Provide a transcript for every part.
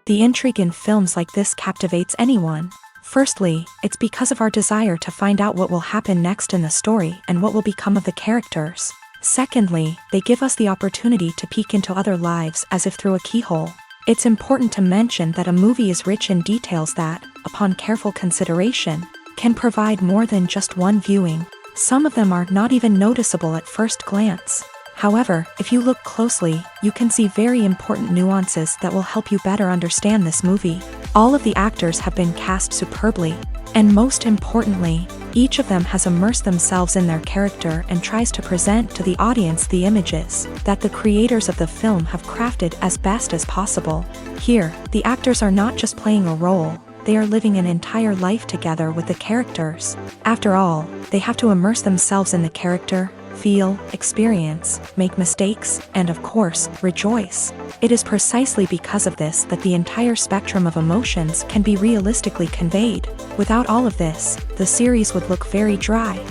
The intrigue in films like this captivates anyone. Firstly, it's because of our desire to find out what will happen next in the story and what will become of the characters. Secondly, they give us the opportunity to peek into other lives as if through a keyhole. It's important to mention that a movie is rich in details that, upon careful consideration, can provide more than just one viewing. Some of them are not even noticeable at first glance. However, if you look closely, you can see very important nuances that will help you better understand this movie. All of the actors have been cast superbly, and most importantly, each of them has immersed themselves in their character and tries to present to the audience the images that the creators of the film have crafted as best as possible. Here, the actors are not just playing a role, they are living an entire life together with the characters. After all, they have to immerse themselves in the character, feel, experience, make mistakes, and of course, rejoice. It is precisely because of this that the entire spectrum of emotions can be realistically conveyed. Without all of this, the series would look very dry.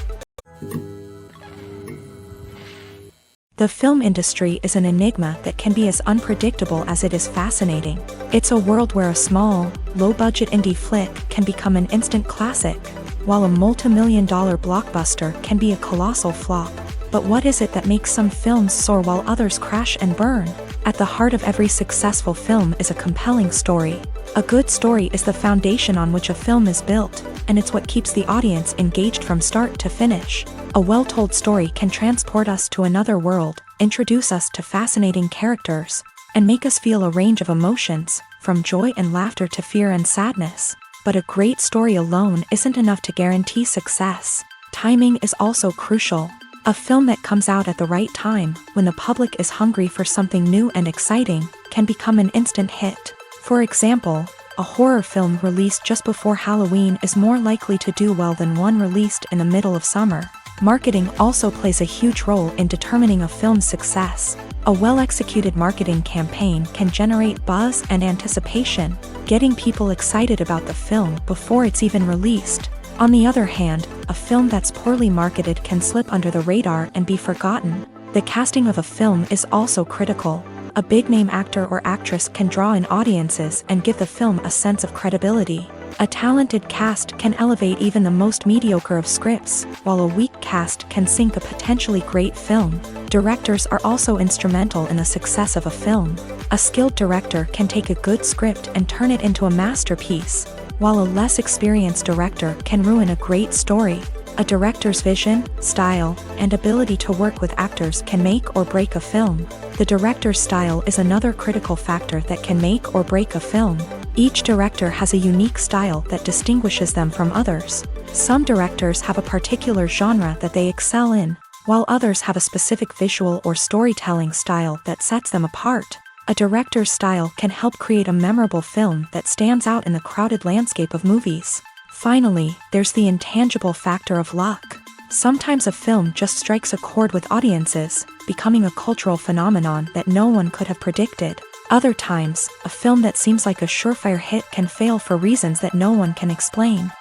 The film industry is an enigma that can be as unpredictable as it is fascinating. It's a world where a small, low-budget indie flick can become an instant classic, while a multi-million-dollar blockbuster can be a colossal flop. But what is it that makes some films soar while others crash and burn? At the heart of every successful film is a compelling story. A good story is the foundation on which a film is built, and it's what keeps the audience engaged from start to finish. A well-told story can transport us to another world, introduce us to fascinating characters, and make us feel a range of emotions, from joy and laughter to fear and sadness. But a great story alone isn't enough to guarantee success. Timing is also crucial. A film that comes out at the right time, when the public is hungry for something new and exciting, can become an instant hit. For example, a horror film released just before Halloween is more likely to do well than one released in the middle of summer. Marketing also plays a huge role in determining a film's success. A well-executed marketing campaign can generate buzz and anticipation, getting people excited about the film before it's even released. On the other hand, a film that's poorly marketed can slip under the radar and be forgotten. The casting of a film is also critical. A big-name actor or actress can draw in audiences and give the film a sense of credibility. A talented cast can elevate even the most mediocre of scripts, while a weak cast can sink a potentially great film. Directors are also instrumental in the success of a film. A skilled director can take a good script and turn it into a masterpiece, while a less experienced director can ruin a great story. A director's vision, style, and ability to work with actors can make or break a film. The director's style is another critical factor that can make or break a film. Each director has a unique style that distinguishes them from others. Some directors have a particular genre that they excel in, while others have a specific visual or storytelling style that sets them apart. A director's style can help create a memorable film that stands out in the crowded landscape of movies. Finally, there's the intangible factor of luck. Sometimes a film just strikes a chord with audiences, becoming a cultural phenomenon that no one could have predicted. Other times, a film that seems like a surefire hit can fail for reasons that no one can explain.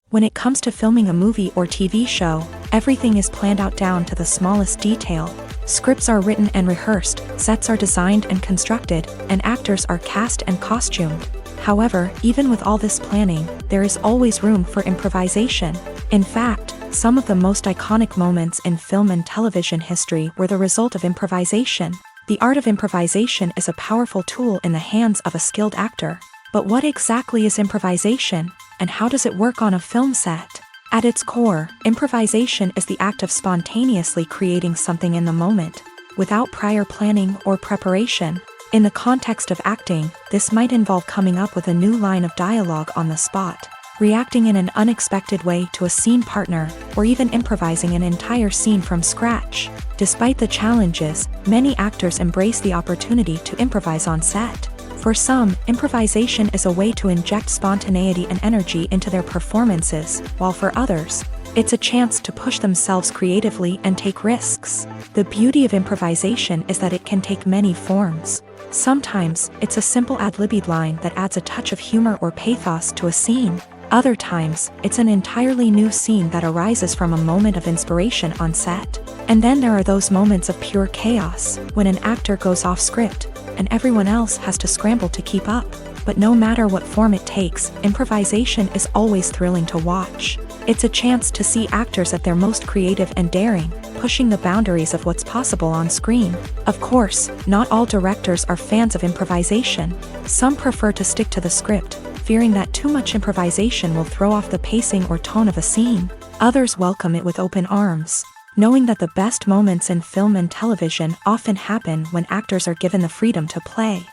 When it comes to filming a movie or TV show, everything is planned out down to the smallest detail. Scripts are written and rehearsed, sets are designed and constructed, and actors are cast and costumed. However, even with all this planning, there is always room for improvisation. In fact, some of the most iconic moments in film and television history were the result of improvisation. The art of improvisation is a powerful tool in the hands of a skilled actor. But what exactly is improvisation, and how does it work on a film set? At its core, improvisation is the act of spontaneously creating something in the moment, without prior planning or preparation. In the context of acting, this might involve coming up with a new line of dialogue on the spot, reacting in an unexpected way to a scene partner, or even improvising an entire scene from scratch. Despite the challenges, many actors embrace the opportunity to improvise on set. For some, improvisation is a way to inject spontaneity and energy into their performances, while for others, it's a chance to push themselves creatively and take risks. The beauty of improvisation is that it can take many forms. Sometimes, it's a simple ad-libbed line that adds a touch of humor or pathos to a scene. Other times, it's an entirely new scene that arises from a moment of inspiration on set. And then there are those moments of pure chaos, when an actor goes off script, and everyone else has to scramble to keep up. But no matter what form it takes, improvisation is always thrilling to watch. It's a chance to see actors at their most creative and daring, pushing the boundaries of what's possible on screen. Of course, not all directors are fans of improvisation. Some prefer to stick to the script, fearing that too much improvisation will throw off the pacing or tone of a scene. Others welcome it with open arms, knowing that the best moments in film and television often happen when actors are given the freedom to play.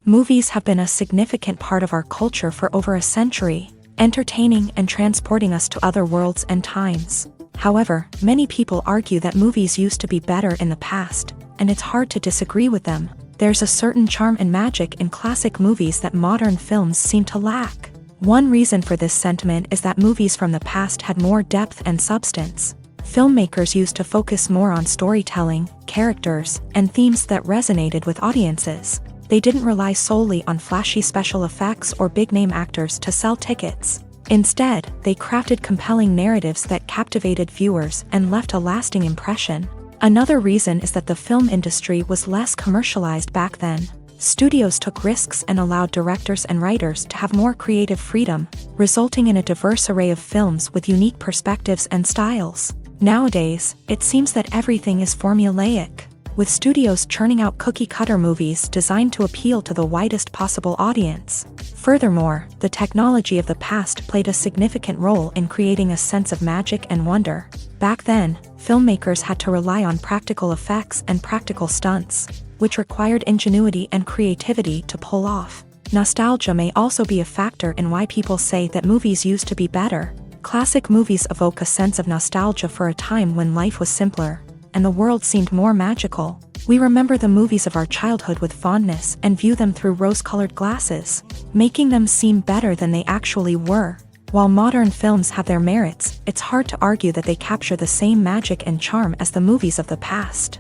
Movies have been a significant part of our culture for over a century, entertaining and transporting us to other worlds and times. However, many people argue that movies used to be better in the past, and it's hard to disagree with them. There's a certain charm and magic in classic movies that modern films seem to lack. One reason for this sentiment is that movies from the past had more depth and substance. Filmmakers used to focus more on storytelling, characters, and themes that resonated with audiences. They didn't rely solely on flashy special effects or big-name actors to sell tickets. Instead, they crafted compelling narratives that captivated viewers and left a lasting impression. Another reason is that the film industry was less commercialized back then. Studios took risks and allowed directors and writers to have more creative freedom, resulting in a diverse array of films with unique perspectives and styles. Nowadays, it seems that everything is formulaic, with studios churning out cookie-cutter movies designed to appeal to the widest possible audience. Furthermore, the technology of the past played a significant role in creating a sense of magic and wonder. Back then, filmmakers had to rely on practical effects and practical stunts, which required ingenuity and creativity to pull off. Nostalgia may also be a factor in why people say that movies used to be better. Classic movies evoke a sense of nostalgia for a time when life was simpler, and the world seemed more magical. We remember the movies of our childhood with fondness and view them through rose-colored glasses, making them seem better than they actually were. While modern films have their merits, it's hard to argue that they capture the same magic and charm as the movies of the past.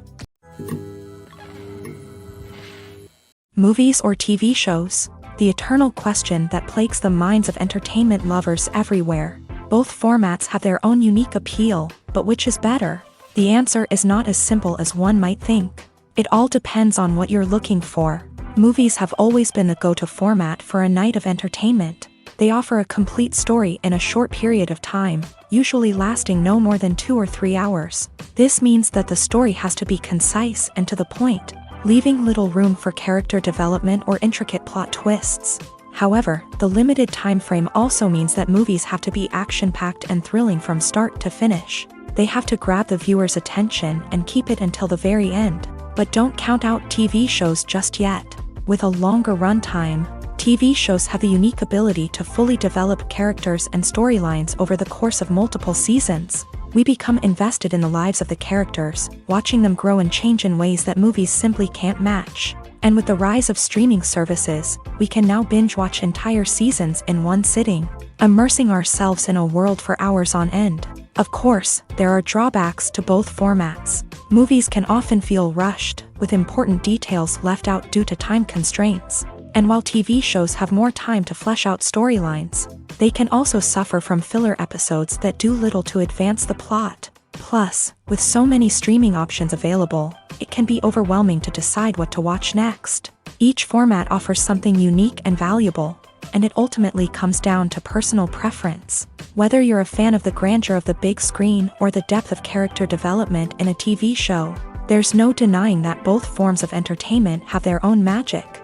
Movies or TV shows? The eternal question that plagues the minds of entertainment lovers everywhere. Both formats have their own unique appeal, but which is better? The answer is not as simple as one might think. It all depends on what you're looking for. Movies have always been the go-to format for a night of entertainment. They offer a complete story in a short period of time, usually lasting no more than 2 or 3 hours. This means that the story has to be concise and to the point, leaving little room for character development or intricate plot twists. However, the limited time frame also means that movies have to be action-packed and thrilling from start to finish. They have to grab the viewer's attention and keep it until the very end. But don't count out TV shows just yet. With a longer runtime, TV shows have the unique ability to fully develop characters and storylines over the course of multiple seasons. We become invested in the lives of the characters, watching them grow and change in ways that movies simply can't match. And with the rise of streaming services, we can now binge-watch entire seasons in one sitting, immersing ourselves in a world for hours on end. Of course, there are drawbacks to both formats. Movies can often feel rushed, with important details left out due to time constraints. And while TV shows have more time to flesh out storylines, they can also suffer from filler episodes that do little to advance the plot. Plus, with so many streaming options available, it can be overwhelming to decide what to watch next. Each format offers something unique and valuable, and it ultimately comes down to personal preference. Whether you're a fan of the grandeur of the big screen or the depth of character development in a TV show, there's no denying that both forms of entertainment have their own magic.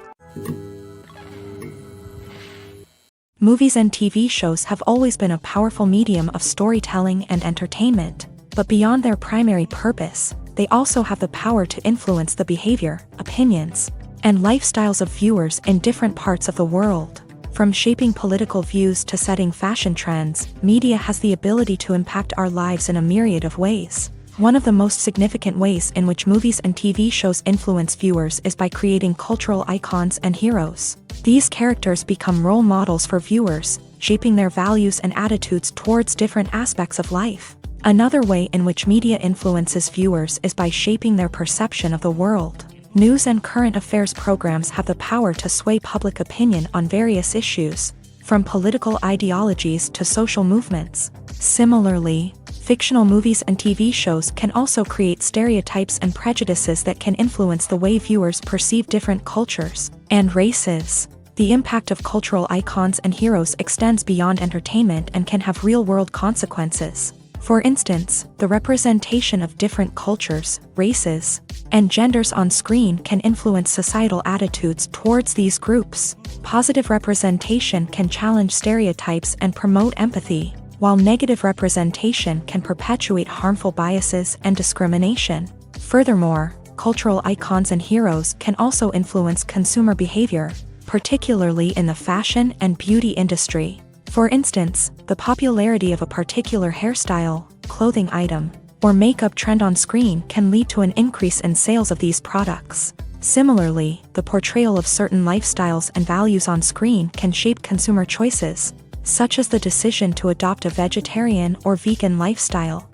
Movies and TV shows have always been a powerful medium of storytelling and entertainment, but beyond their primary purpose, they also have the power to influence the behavior, opinions, and lifestyles of viewers in different parts of the world. From shaping political views to setting fashion trends, media has the ability to impact our lives in a myriad of ways. One of the most significant ways in which movies and TV shows influence viewers is by creating cultural icons and heroes. These characters become role models for viewers, shaping their values and attitudes towards different aspects of life. Another way in which media influences viewers is by shaping their perception of the world. News and current affairs programs have the power to sway public opinion on various issues, from political ideologies to social movements. Similarly, fictional movies and TV shows can also create stereotypes and prejudices that can influence the way viewers perceive different cultures and races. The impact of cultural icons and heroes extends beyond entertainment and can have real-world consequences. For instance, the representation of different cultures, races, and genders on screen can influence societal attitudes towards these groups. Positive representation can challenge stereotypes and promote empathy, while negative representation can perpetuate harmful biases and discrimination. Furthermore, cultural icons and heroes can also influence consumer behavior, particularly in the fashion and beauty industry. For instance, the popularity of a particular hairstyle, clothing item, or makeup trend on screen can lead to an increase in sales of these products. Similarly, the portrayal of certain lifestyles and values on screen can shape consumer choices, such as the decision to adopt a vegetarian or vegan lifestyle.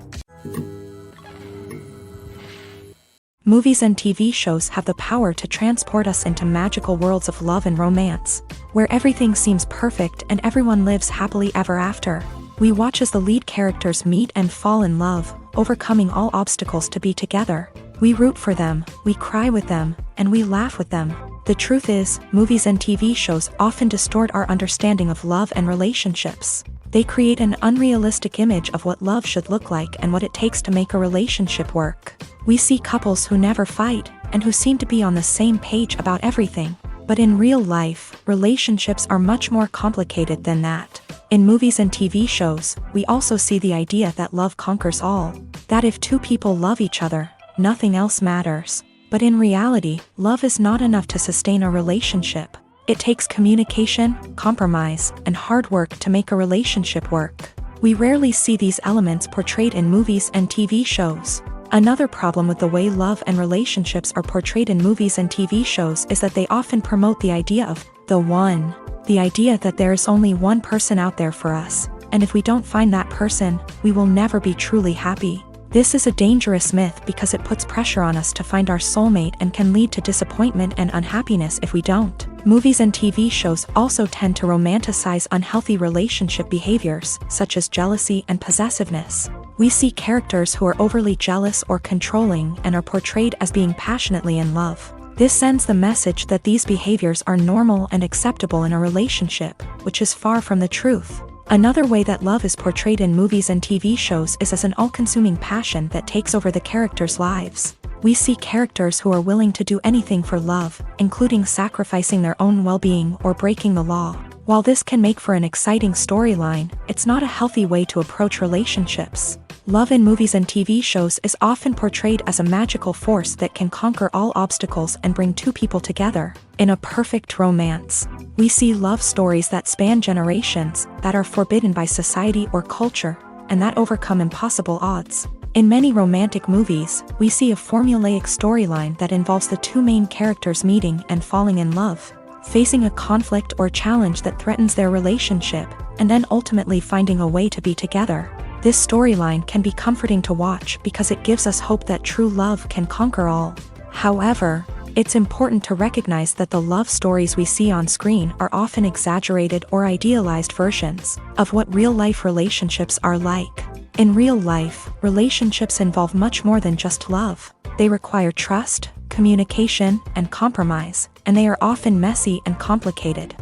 Movies and TV shows have the power to transport us into magical worlds of love and romance, where everything seems perfect and everyone lives happily ever after. We watch as the lead characters meet and fall in love, overcoming all obstacles to be together. We root for them, we cry with them, and we laugh with them. The truth is, movies and TV shows often distort our understanding of love and relationships. They create an unrealistic image of what love should look like and what it takes to make a relationship work. We see couples who never fight, and who seem to be on the same page about everything. But in real life, relationships are much more complicated than that. In movies and TV shows, we also see the idea that love conquers all. That if two people love each other, nothing else matters. But in reality, love is not enough to sustain a relationship. It takes communication, compromise, and hard work to make a relationship work. We rarely see these elements portrayed in movies and TV shows. Another problem with the way love and relationships are portrayed in movies and TV shows is that they often promote the idea of the one. The idea that there is only one person out there for us, and if we don't find that person, we will never be truly happy. This is a dangerous myth because it puts pressure on us to find our soulmate and can lead to disappointment and unhappiness if we don't. Movies and TV shows also tend to romanticize unhealthy relationship behaviors, such as jealousy and possessiveness. We see characters who are overly jealous or controlling and are portrayed as being passionately in love. This sends the message that these behaviors are normal and acceptable in a relationship, which is far from the truth. Another way that love is portrayed in movies and TV shows is as an all-consuming passion that takes over the characters' lives. We see characters who are willing to do anything for love, including sacrificing their own well-being or breaking the law. While this can make for an exciting storyline, it's not a healthy way to approach relationships. Love in movies and TV shows is often portrayed as a magical force that can conquer all obstacles and bring two people together. In a perfect romance, we see love stories that span generations, that are forbidden by society or culture, and that overcome impossible odds. In many romantic movies, we see a formulaic storyline that involves the two main characters meeting and falling in love, facing a conflict or challenge that threatens their relationship, and then ultimately finding a way to be together. This storyline can be comforting to watch because it gives us hope that true love can conquer all. However, it's important to recognize that the love stories we see on screen are often exaggerated or idealized versions of what real-life relationships are like. In real life, relationships involve much more than just love. They require trust, communication, and compromise, and they are often messy and complicated.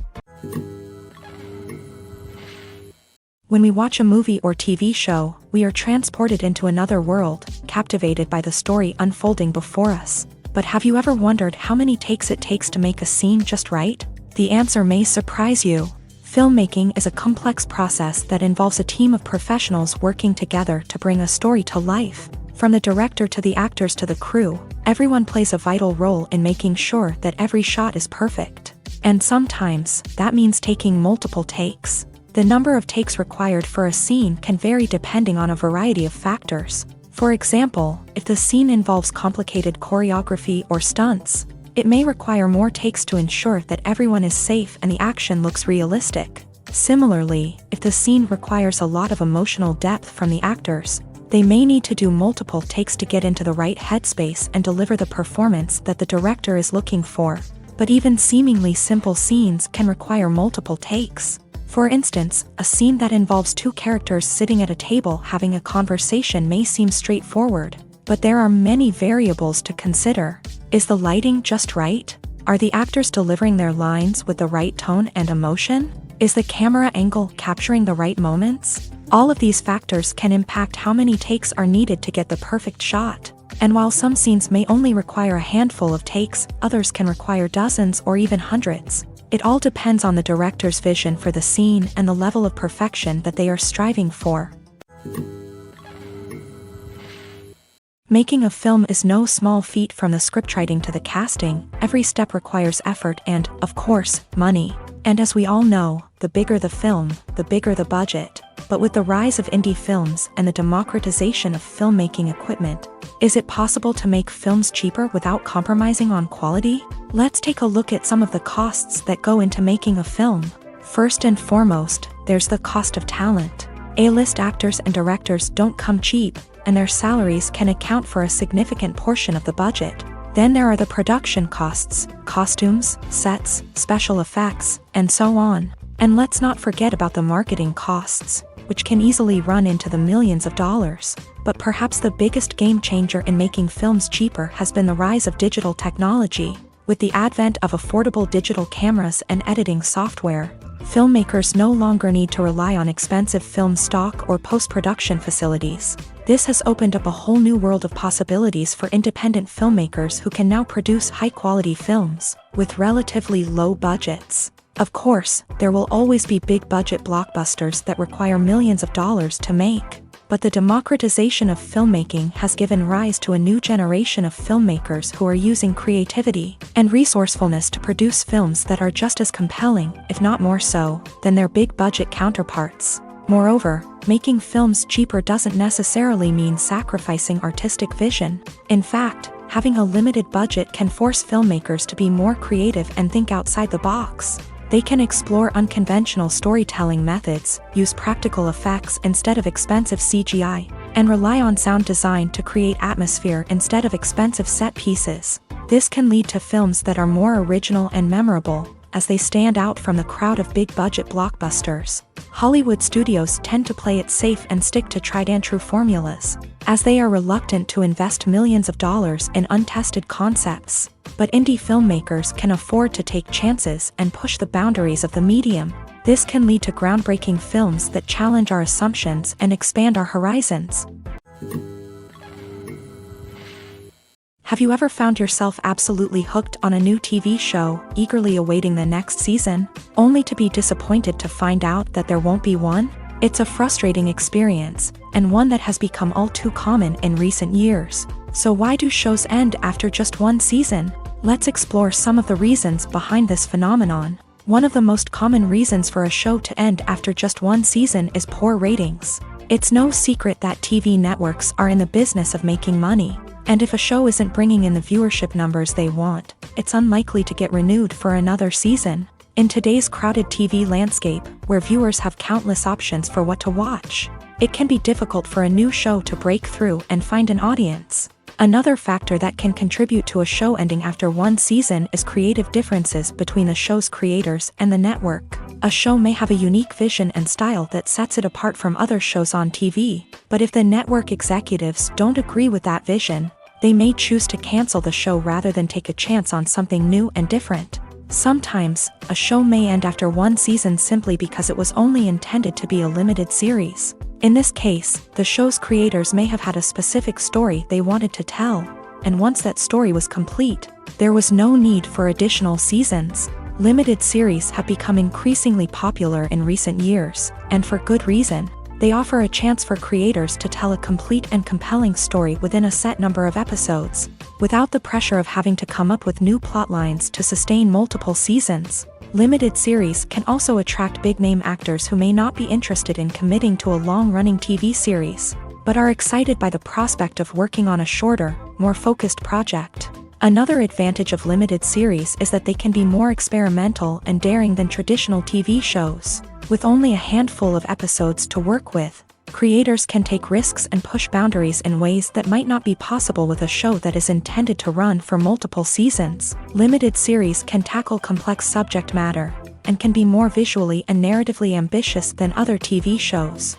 When we watch a movie or TV show, we are transported into another world, captivated by the story unfolding before us. But have you ever wondered how many takes it takes to make a scene just right? The answer may surprise you. Filmmaking is a complex process that involves a team of professionals working together to bring a story to life. From the director to the actors to the crew, everyone plays a vital role in making sure that every shot is perfect. And sometimes, that means taking multiple takes. The number of takes required for a scene can vary depending on a variety of factors. For example, if the scene involves complicated choreography or stunts, it may require more takes to ensure that everyone is safe and the action looks realistic. Similarly, if the scene requires a lot of emotional depth from the actors, They may need to do multiple takes to get into the right headspace and deliver the performance that the director is looking for. But even seemingly simple scenes can require multiple takes. For instance, a scene that involves two characters sitting at a table having a conversation may seem straightforward, but there are many variables to consider. Is the lighting just right? Are the actors delivering their lines with the right tone and emotion? Is the camera angle capturing the right moments? All of these factors can impact how many takes are needed to get the perfect shot. And while some scenes may only require a handful of takes, others can require dozens or even hundreds. It all depends on the director's vision for the scene and the level of perfection that they are striving for. Making a film is no small feat. From the scriptwriting to the casting, every step requires effort and, of course, money. And as we all know, the bigger the film, the bigger the budget. But with the rise of indie films and the democratization of filmmaking equipment, is it possible to make films cheaper without compromising on quality? Let's take a look at some of the costs that go into making a film. First and foremost, there's the cost of talent. A-list actors and directors don't come cheap, and their salaries can account for a significant portion of the budget. Then there are the production costs, costumes, sets, special effects, and so on. And let's not forget about the marketing costs, which can easily run into the millions of dollars. But perhaps the biggest game changer in making films cheaper has been the rise of digital technology. With the advent of affordable digital cameras and editing software, filmmakers no longer need to rely on expensive film stock or post-production facilities. This has opened up a whole new world of possibilities for independent filmmakers who can now produce high-quality films with relatively low budgets. Of course, there will always be big-budget blockbusters that require millions of dollars to make. But the democratization of filmmaking has given rise to a new generation of filmmakers who are using creativity and resourcefulness to produce films that are just as compelling, if not more so, than their big-budget counterparts. Moreover, making films cheaper doesn't necessarily mean sacrificing artistic vision. In fact, having a limited budget can force filmmakers to be more creative and think outside the box. They can explore unconventional storytelling methods, use practical effects instead of expensive CGI, and rely on sound design to create atmosphere instead of expensive set pieces. This can lead to films that are more original and memorable, as they stand out from the crowd of big-budget blockbusters. Hollywood studios tend to play it safe and stick to tried-and-true formulas, as they are reluctant to invest millions of dollars in untested concepts. But indie filmmakers can afford to take chances and push the boundaries of the medium. This can lead to groundbreaking films that challenge our assumptions and expand our horizons. Have you ever found yourself absolutely hooked on a new TV show, eagerly awaiting the next season, only to be disappointed to find out that there won't be one? It's a frustrating experience, and one that has become all too common in recent years. So why do shows end after just one season? Let's explore some of the reasons behind this phenomenon. One of the most common reasons for a show to end after just one season is poor ratings. It's no secret that TV networks are in the business of making money. And if a show isn't bringing in the viewership numbers they want, it's unlikely to get renewed for another season. In today's crowded TV landscape, where viewers have countless options for what to watch, it can be difficult for a new show to break through and find an audience. Another factor that can contribute to a show ending after one season is creative differences between the show's creators and the network. A show may have a unique vision and style that sets it apart from other shows on TV, but if the network executives don't agree with that vision, they may choose to cancel the show rather than take a chance on something new and different. Sometimes, a show may end after one season simply because it was only intended to be a limited series. In this case, the show's creators may have had a specific story they wanted to tell, and once that story was complete, there was no need for additional seasons. Limited series have become increasingly popular in recent years, and for good reason. They offer a chance for creators to tell a complete and compelling story within a set number of episodes, without the pressure of having to come up with new plotlines to sustain multiple seasons. Limited series can also attract big-name actors who may not be interested in committing to a long-running TV series, but are excited by the prospect of working on a shorter, more focused project. Another advantage of limited series is that they can be more experimental and daring than traditional TV shows. With only a handful of episodes to work with, Creators can take risks and push boundaries in ways that might not be possible with a show that is intended to run for multiple seasons. Limited series can tackle complex subject matter and can be more visually and narratively ambitious than other TV shows.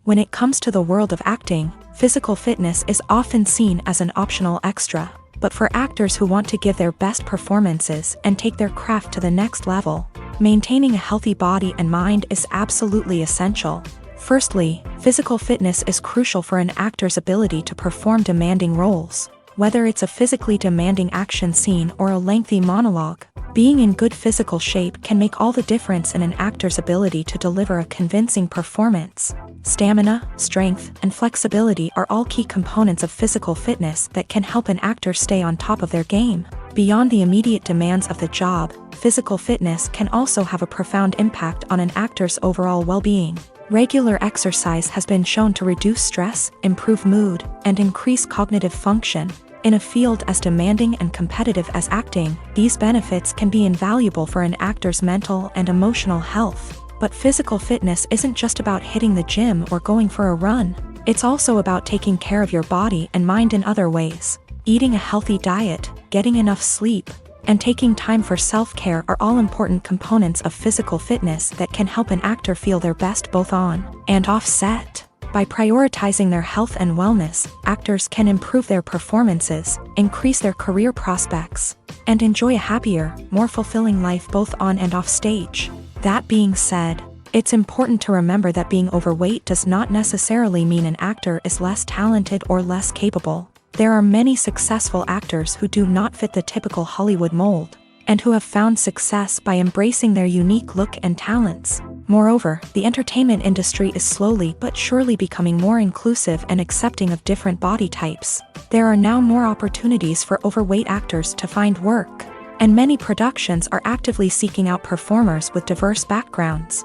When it comes to the world of acting, physical fitness is often seen as an optional extra. But for actors who want to give their best performances and take their craft to the next level, maintaining a healthy body and mind is absolutely essential. Firstly, physical fitness is crucial for an actor's ability to perform demanding roles. Whether it's a physically demanding action scene or a lengthy monologue, being in good physical shape can make all the difference in an actor's ability to deliver a convincing performance. Stamina, strength, and flexibility are all key components of physical fitness that can help an actor stay on top of their game. Beyond the immediate demands of the job, physical fitness can also have a profound impact on an actor's overall well-being. Regular exercise has been shown to reduce stress, improve mood, and increase cognitive function. In a field as demanding and competitive as acting, these benefits can be invaluable for an actor's mental and emotional health. But physical fitness isn't just about hitting the gym or going for a run. It's also about taking care of your body and mind in other ways. Eating a healthy diet, getting enough sleep, and taking time for self-care are all important components of physical fitness that can help an actor feel their best both on and off set. By prioritizing their health and wellness, actors can improve their performances, increase their career prospects, and enjoy a happier, more fulfilling life both on and off stage. That being said, it's important to remember that being overweight does not necessarily mean an actor is less talented or less capable. There are many successful actors who do not fit the typical Hollywood mold, and who have found success by embracing their unique look and talents. Moreover, the entertainment industry is slowly but surely becoming more inclusive and accepting of different body types. There are now more opportunities for overweight actors to find work, and many productions are actively seeking out performers with diverse backgrounds.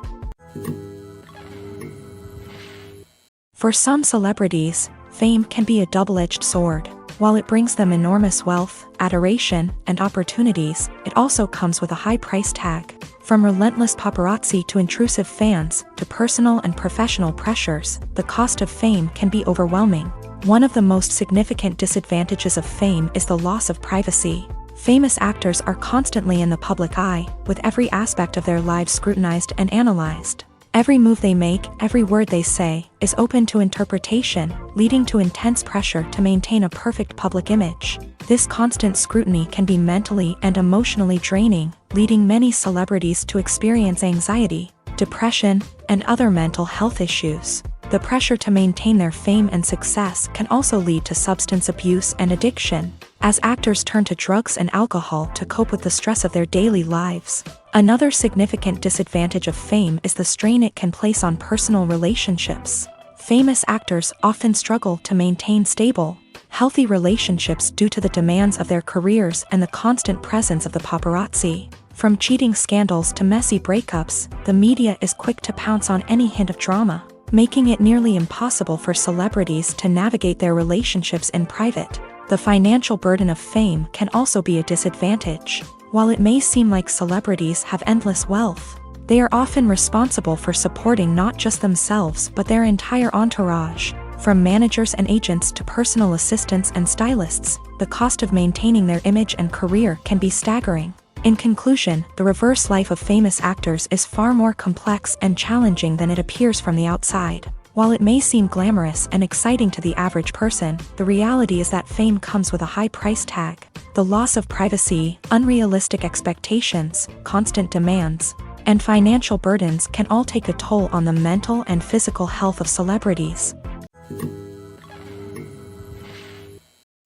For some celebrities, fame can be a double-edged sword. While it brings them enormous wealth, adoration, and opportunities, it also comes with a high price tag. From relentless paparazzi to intrusive fans, to personal and professional pressures, the cost of fame can be overwhelming. One of the most significant disadvantages of fame is the loss of privacy. Famous actors are constantly in the public eye, with every aspect of their lives scrutinized and analyzed. Every move they make, every word they say, is open to interpretation, leading to intense pressure to maintain a perfect public image. This constant scrutiny can be mentally and emotionally draining, leading many celebrities to experience anxiety, depression, and other mental health issues. The pressure to maintain their fame and success can also lead to substance abuse and addiction, as actors turn to drugs and alcohol to cope with the stress of their daily lives. Another significant disadvantage of fame is the strain it can place on personal relationships. Famous actors often struggle to maintain stable, healthy relationships due to the demands of their careers and the constant presence of the paparazzi. From cheating scandals to messy breakups, the media is quick to pounce on any hint of drama, making it nearly impossible for celebrities to navigate their relationships in private. The financial burden of fame can also be a disadvantage. While it may seem like celebrities have endless wealth, they are often responsible for supporting not just themselves but their entire entourage. From managers and agents to personal assistants and stylists, the cost of maintaining their image and career can be staggering. In conclusion, the reverse life of famous actors is far more complex and challenging than it appears from the outside. While it may seem glamorous and exciting to the average person, the reality is that fame comes with a high price tag. The loss of privacy, unrealistic expectations, constant demands, and financial burdens can all take a toll on the mental and physical health of celebrities.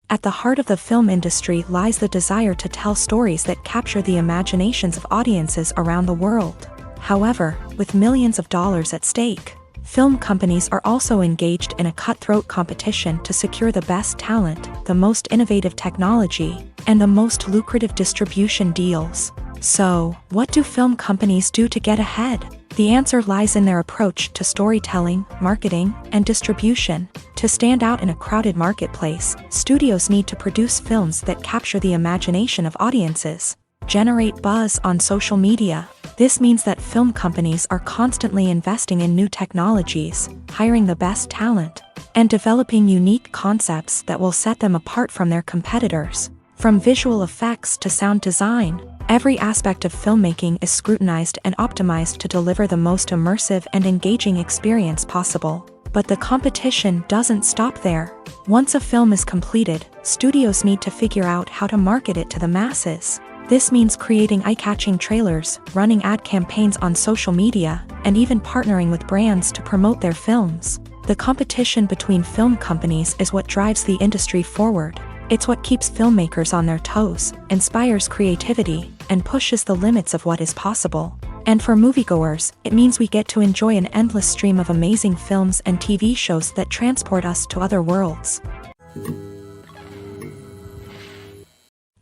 At the heart of the film industry lies the desire to tell stories that capture the imaginations of audiences around the world. However, with millions of dollars at stake, film companies are also engaged in a cutthroat competition to secure the best talent, the most innovative technology, and the most lucrative distribution deals. So, what do film companies do to get ahead? The answer lies in their approach to storytelling, marketing, and distribution. To stand out in a crowded marketplace, studios need to produce films that capture the imagination of audiences, generate buzz on social media. This means that film companies are constantly investing in new technologies, hiring the best talent, and developing unique concepts that will set them apart from their competitors. From visual effects to sound design, every aspect of filmmaking is scrutinized and optimized to deliver the most immersive and engaging experience possible. But the competition doesn't stop there. Once a film is completed, studios need to figure out how to market it to the masses. This means creating eye-catching trailers, running ad campaigns on social media, and even partnering with brands to promote their films. The competition between film companies is what drives the industry forward. It's what keeps filmmakers on their toes, inspires creativity, and pushes the limits of what is possible. And for moviegoers, it means we get to enjoy an endless stream of amazing films and TV shows that transport us to other worlds.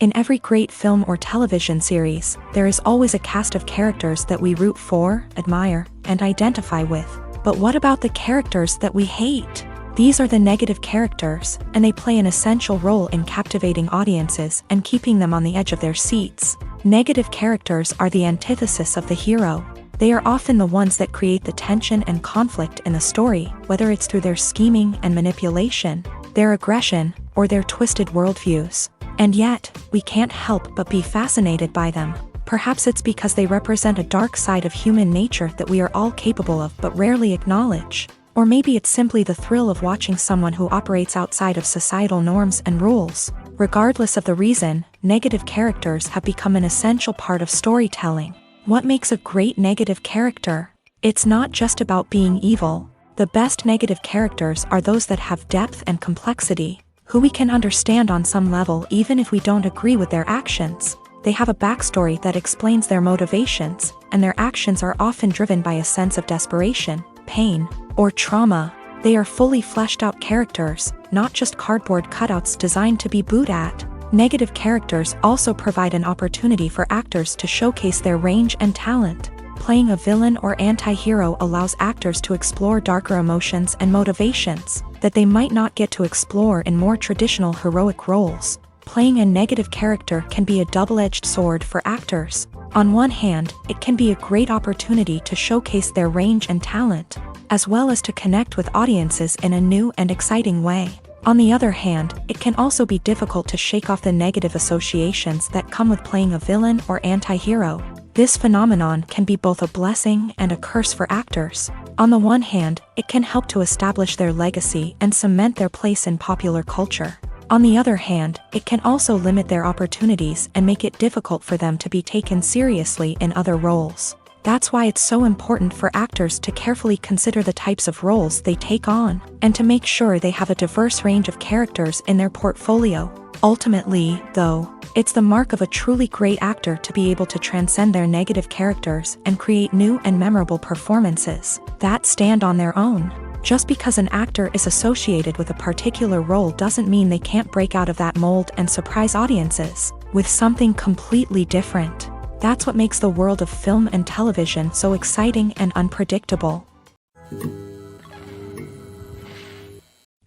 In every great film or television series, there is always a cast of characters that we root for, admire, and identify with. But what about the characters that we hate? These are the negative characters, and they play an essential role in captivating audiences and keeping them on the edge of their seats. Negative characters are the antithesis of the hero. They are often the ones that create the tension and conflict in the story, whether it's through their scheming and manipulation, their aggression, or their twisted worldviews. And yet, we can't help but be fascinated by them. Perhaps it's because they represent a dark side of human nature that we are all capable of but rarely acknowledge. Or maybe it's simply the thrill of watching someone who operates outside of societal norms and rules. Regardless of the reason, negative characters have become an essential part of storytelling. What makes a great negative character? It's not just about being evil. The best negative characters are those that have depth and complexity, who we can understand on some level even if we don't agree with their actions. They have a backstory that explains their motivations, and their actions are often driven by a sense of desperation, pain, or trauma. They are fully fleshed out characters, not just cardboard cutouts designed to be booed at. Negative characters also provide an opportunity for actors to showcase their range and talent. Playing a villain or anti-hero allows actors to explore darker emotions and motivations that they might not get to explore in more traditional heroic roles. Playing a negative character can be a double-edged sword for actors. On one hand, it can be a great opportunity to showcase their range and talent, as well as to connect with audiences in a new and exciting way. On the other hand, it can also be difficult to shake off the negative associations that come with playing a villain or anti-hero. This phenomenon can be both a blessing and a curse for actors. On the one hand, it can help to establish their legacy and cement their place in popular culture. On the other hand, it can also limit their opportunities and make it difficult for them to be taken seriously in other roles. That's why it's so important for actors to carefully consider the types of roles they take on, and to make sure they have a diverse range of characters in their portfolio. Ultimately, though, it's the mark of a truly great actor to be able to transcend their negative characters and create new and memorable performances that stand on their own. Just because an actor is associated with a particular role doesn't mean they can't break out of that mold and surprise audiences with something completely different. That's what makes the world of film and television so exciting and unpredictable.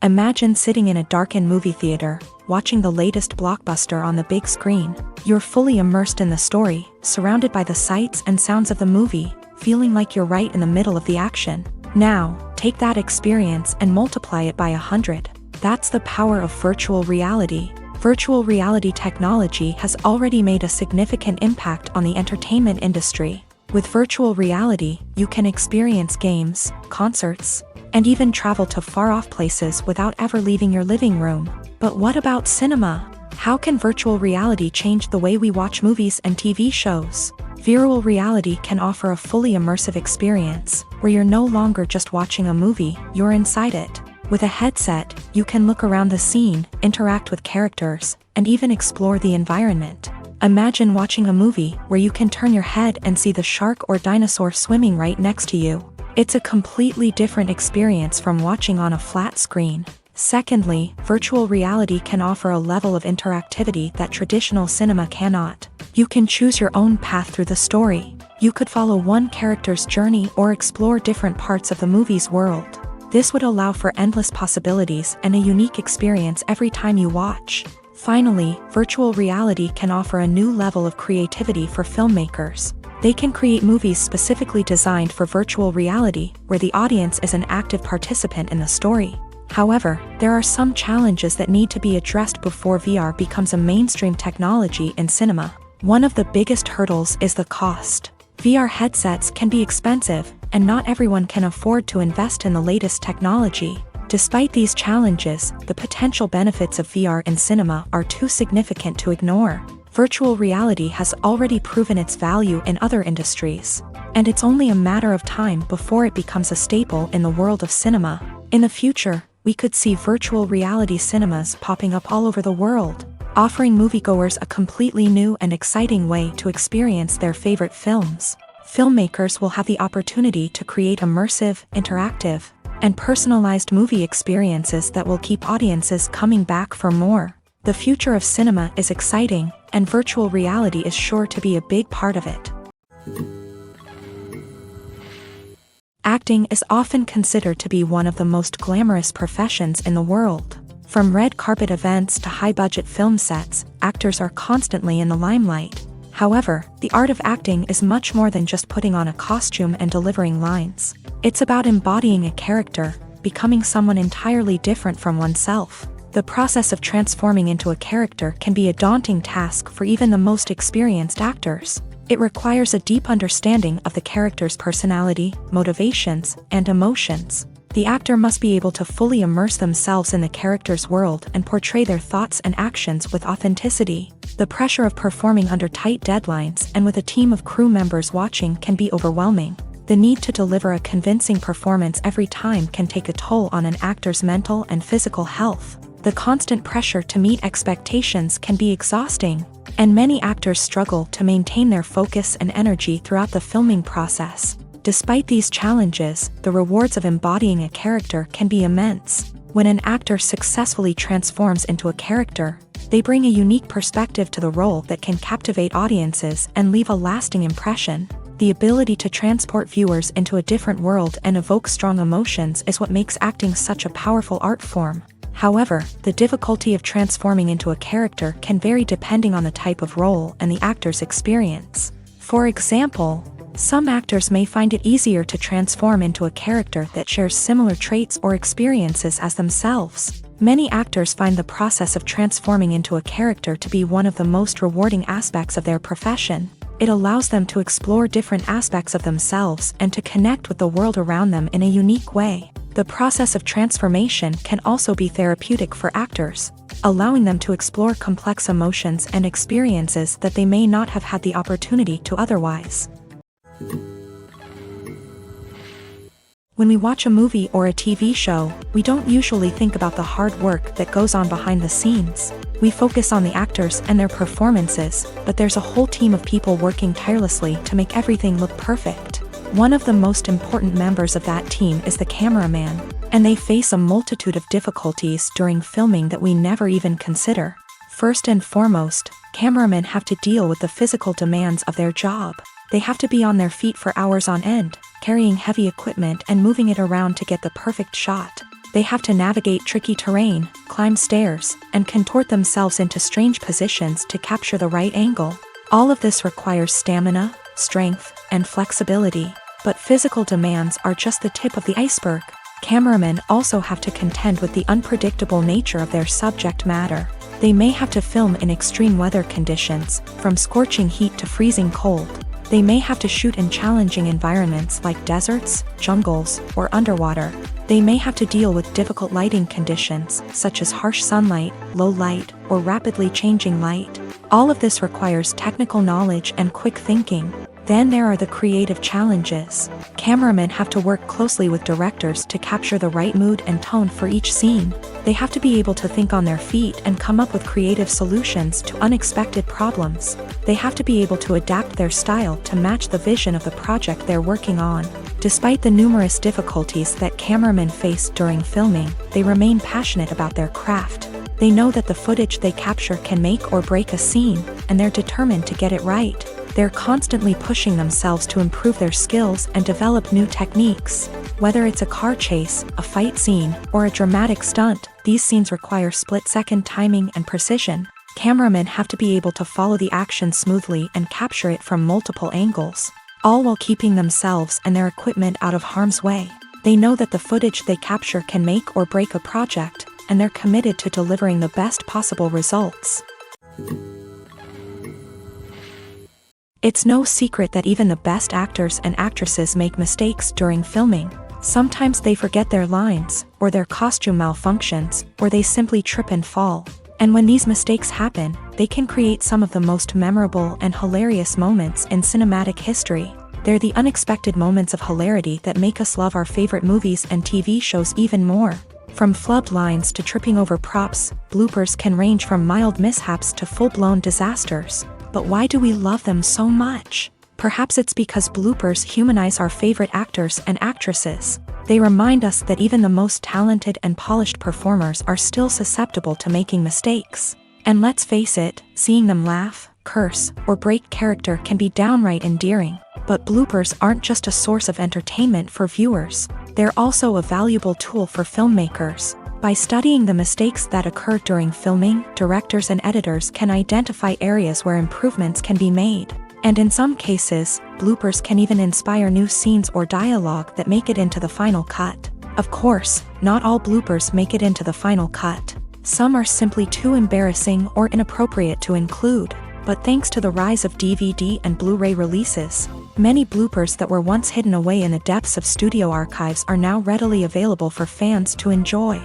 Imagine sitting in a darkened movie theater, watching the latest blockbuster on the big screen. You're fully immersed in the story, surrounded by the sights and sounds of the movie, feeling like you're right in the middle of the action. Now, take that experience and multiply it by 100. That's the power of virtual reality. Virtual reality technology has already made a significant impact on the entertainment industry. With virtual reality, you can experience games, concerts, and even travel to far-off places without ever leaving your living room. But what about cinema? How can virtual reality change the way we watch movies and TV shows? Virtual reality can offer a fully immersive experience, where you're no longer just watching a movie, you're inside it. With a headset, you can look around the scene, interact with characters, and even explore the environment. Imagine watching a movie where you can turn your head and see the shark or dinosaur swimming right next to you. It's a completely different experience from watching on a flat screen. Secondly, virtual reality can offer a level of interactivity that traditional cinema cannot. You can choose your own path through the story. You could follow one character's journey or explore different parts of the movie's world. This would allow for endless possibilities and a unique experience every time you watch. Finally, virtual reality can offer a new level of creativity for filmmakers. They can create movies specifically designed for virtual reality, where the audience is an active participant in the story. However, there are some challenges that need to be addressed before VR becomes a mainstream technology in cinema. One of the biggest hurdles is the cost. VR headsets can be expensive, and not everyone can afford to invest in the latest technology. Despite these challenges, the potential benefits of VR in cinema are too significant to ignore. Virtual reality has already proven its value in other industries, and it's only a matter of time before it becomes a staple in the world of cinema. In the future, we could see virtual reality cinemas popping up all over the world, offering moviegoers a completely new and exciting way to experience their favorite films. Filmmakers will have the opportunity to create immersive, interactive, and personalized movie experiences that will keep audiences coming back for more. The future of cinema is exciting, and virtual reality is sure to be a big part of it. Acting is often considered to be one of the most glamorous professions in the world. From red carpet events to high-budget film sets, actors are constantly in the limelight. However, the art of acting is much more than just putting on a costume and delivering lines. It's about embodying a character, becoming someone entirely different from oneself. The process of transforming into a character can be a daunting task for even the most experienced actors. It requires a deep understanding of the character's personality, motivations, and emotions. The actor must be able to fully immerse themselves in the character's world and portray their thoughts and actions with authenticity. The pressure of performing under tight deadlines and with a team of crew members watching can be overwhelming. The need to deliver a convincing performance every time can take a toll on an actor's mental and physical health. The constant pressure to meet expectations can be exhausting, and many actors struggle to maintain their focus and energy throughout the filming process. Despite these challenges, the rewards of embodying a character can be immense. When an actor successfully transforms into a character, they bring a unique perspective to the role that can captivate audiences and leave a lasting impression. The ability to transport viewers into a different world and evoke strong emotions is what makes acting such a powerful art form. However, the difficulty of transforming into a character can vary depending on the type of role and the actor's experience. For example, some actors may find it easier to transform into a character that shares similar traits or experiences as themselves. Many actors find the process of transforming into a character to be one of the most rewarding aspects of their profession. It allows them to explore different aspects of themselves and to connect with the world around them in a unique way. The process of transformation can also be therapeutic for actors, allowing them to explore complex emotions and experiences that they may not have had the opportunity to otherwise. When we watch a movie or a TV show, we don't usually think about the hard work that goes on behind the scenes. We focus on the actors and their performances, but there's a whole team of people working tirelessly to make everything look perfect. One of the most important members of that team is the cameraman, and they face a multitude of difficulties during filming that we never even consider. First and foremost, cameramen have to deal with the physical demands of their job. They have to be on their feet for hours on end, carrying heavy equipment and moving it around to get the perfect shot. They have to navigate tricky terrain, climb stairs, and contort themselves into strange positions to capture the right angle. All of this requires stamina, strength, and flexibility. But physical demands are just the tip of the iceberg. Cameramen also have to contend with the unpredictable nature of their subject matter. They may have to film in extreme weather conditions, from scorching heat to freezing cold. They may have to shoot in challenging environments like deserts, jungles, or underwater. They may have to deal with difficult lighting conditions, such as harsh sunlight, low light, or rapidly changing light. All of this requires technical knowledge and quick thinking. Then there are the creative challenges. Cameramen have to work closely with directors to capture the right mood and tone for each scene. They have to be able to think on their feet and come up with creative solutions to unexpected problems. They have to be able to adapt their style to match the vision of the project they're working on. Despite the numerous difficulties that cameramen face during filming, they remain passionate about their craft. They know that the footage they capture can make or break a scene, and they're determined to get it right. They're constantly pushing themselves to improve their skills and develop new techniques. Whether it's a car chase, a fight scene, or a dramatic stunt, these scenes require split-second timing and precision. Cameramen have to be able to follow the action smoothly and capture it from multiple angles. all while keeping themselves and their equipment out of harm's way. They know that the footage they capture can make or break a project, and they're committed to delivering the best possible results. It's no secret that even the best actors and actresses make mistakes during filming. Sometimes they forget their lines, or their costume malfunctions, or they simply trip and fall. And when these mistakes happen, they can create some of the most memorable and hilarious moments in cinematic history. They're the unexpected moments of hilarity that make us love our favorite movies and TV shows even more. From flubbed lines to tripping over props, bloopers can range from mild mishaps to full-blown disasters. But why do we love them so much? Perhaps it's because bloopers humanize our favorite actors and actresses. They remind us that even the most talented and polished performers are still susceptible to making mistakes. And let's face it, seeing them laugh, curse, or break character can be downright endearing. But bloopers aren't just a source of entertainment for viewers. They're also a valuable tool for filmmakers. By studying the mistakes that occur during filming, directors and editors can identify areas where improvements can be made. And in some cases, bloopers can even inspire new scenes or dialogue that make it into the final cut. Of course, not all bloopers make it into the final cut. Some are simply too embarrassing or inappropriate to include. But thanks to the rise of DVD and Blu-ray releases, many bloopers that were once hidden away in the depths of studio archives are now readily available for fans to enjoy.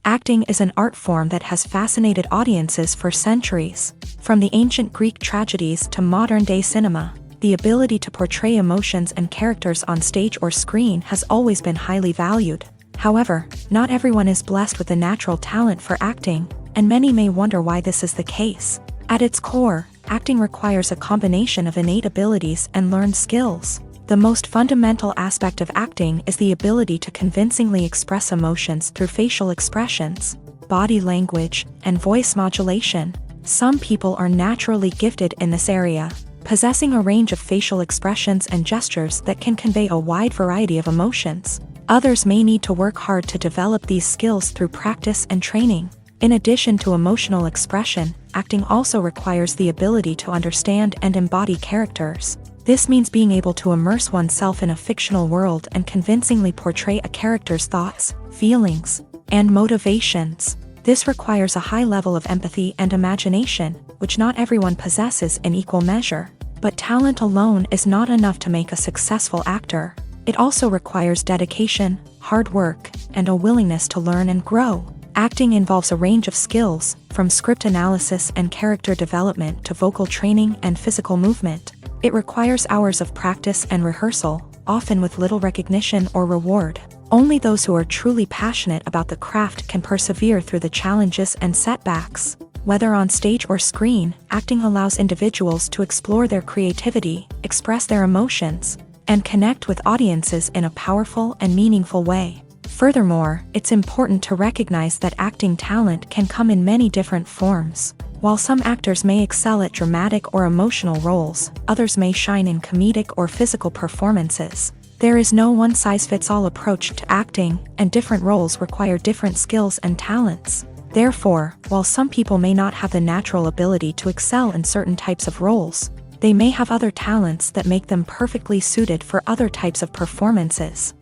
Acting is an art form that has fascinated audiences for centuries. From the ancient Greek tragedies to modern-day cinema, the ability to portray emotions and characters on stage or screen has always been highly valued. However, not everyone is blessed with the natural talent for acting, and many may wonder why this is the case. At its core, acting requires a combination of innate abilities and learned skills. The most fundamental aspect of acting is the ability to convincingly express emotions through facial expressions, body language, and voice modulation. Some people are naturally gifted in this area, possessing a range of facial expressions and gestures that can convey a wide variety of emotions. Others may need to work hard to develop these skills through practice and training. In addition to emotional expression, acting also requires the ability to understand and embody characters. This means being able to immerse oneself in a fictional world and convincingly portray a character's thoughts, feelings, and motivations. This requires a high level of empathy and imagination, which not everyone possesses in equal measure. But talent alone is not enough to make a successful actor. It also requires dedication, hard work, and a willingness to learn and grow. Acting involves a range of skills, from script analysis and character development to vocal training and physical movement. It requires hours of practice and rehearsal, often with little recognition or reward. Only those who are truly passionate about the craft can persevere through the challenges and setbacks. Whether on stage or screen, acting allows individuals to explore their creativity, express their emotions, and connect with audiences in a powerful and meaningful way. Furthermore, it's important to recognize that acting talent can come in many different forms. While some actors may excel at dramatic or emotional roles, others may shine in comedic or physical performances. There is no one-size-fits-all approach to acting, and different roles require different skills and talents. Therefore, while some people may not have the natural ability to excel in certain types of roles, they may have other talents that make them perfectly suited for other types of performances.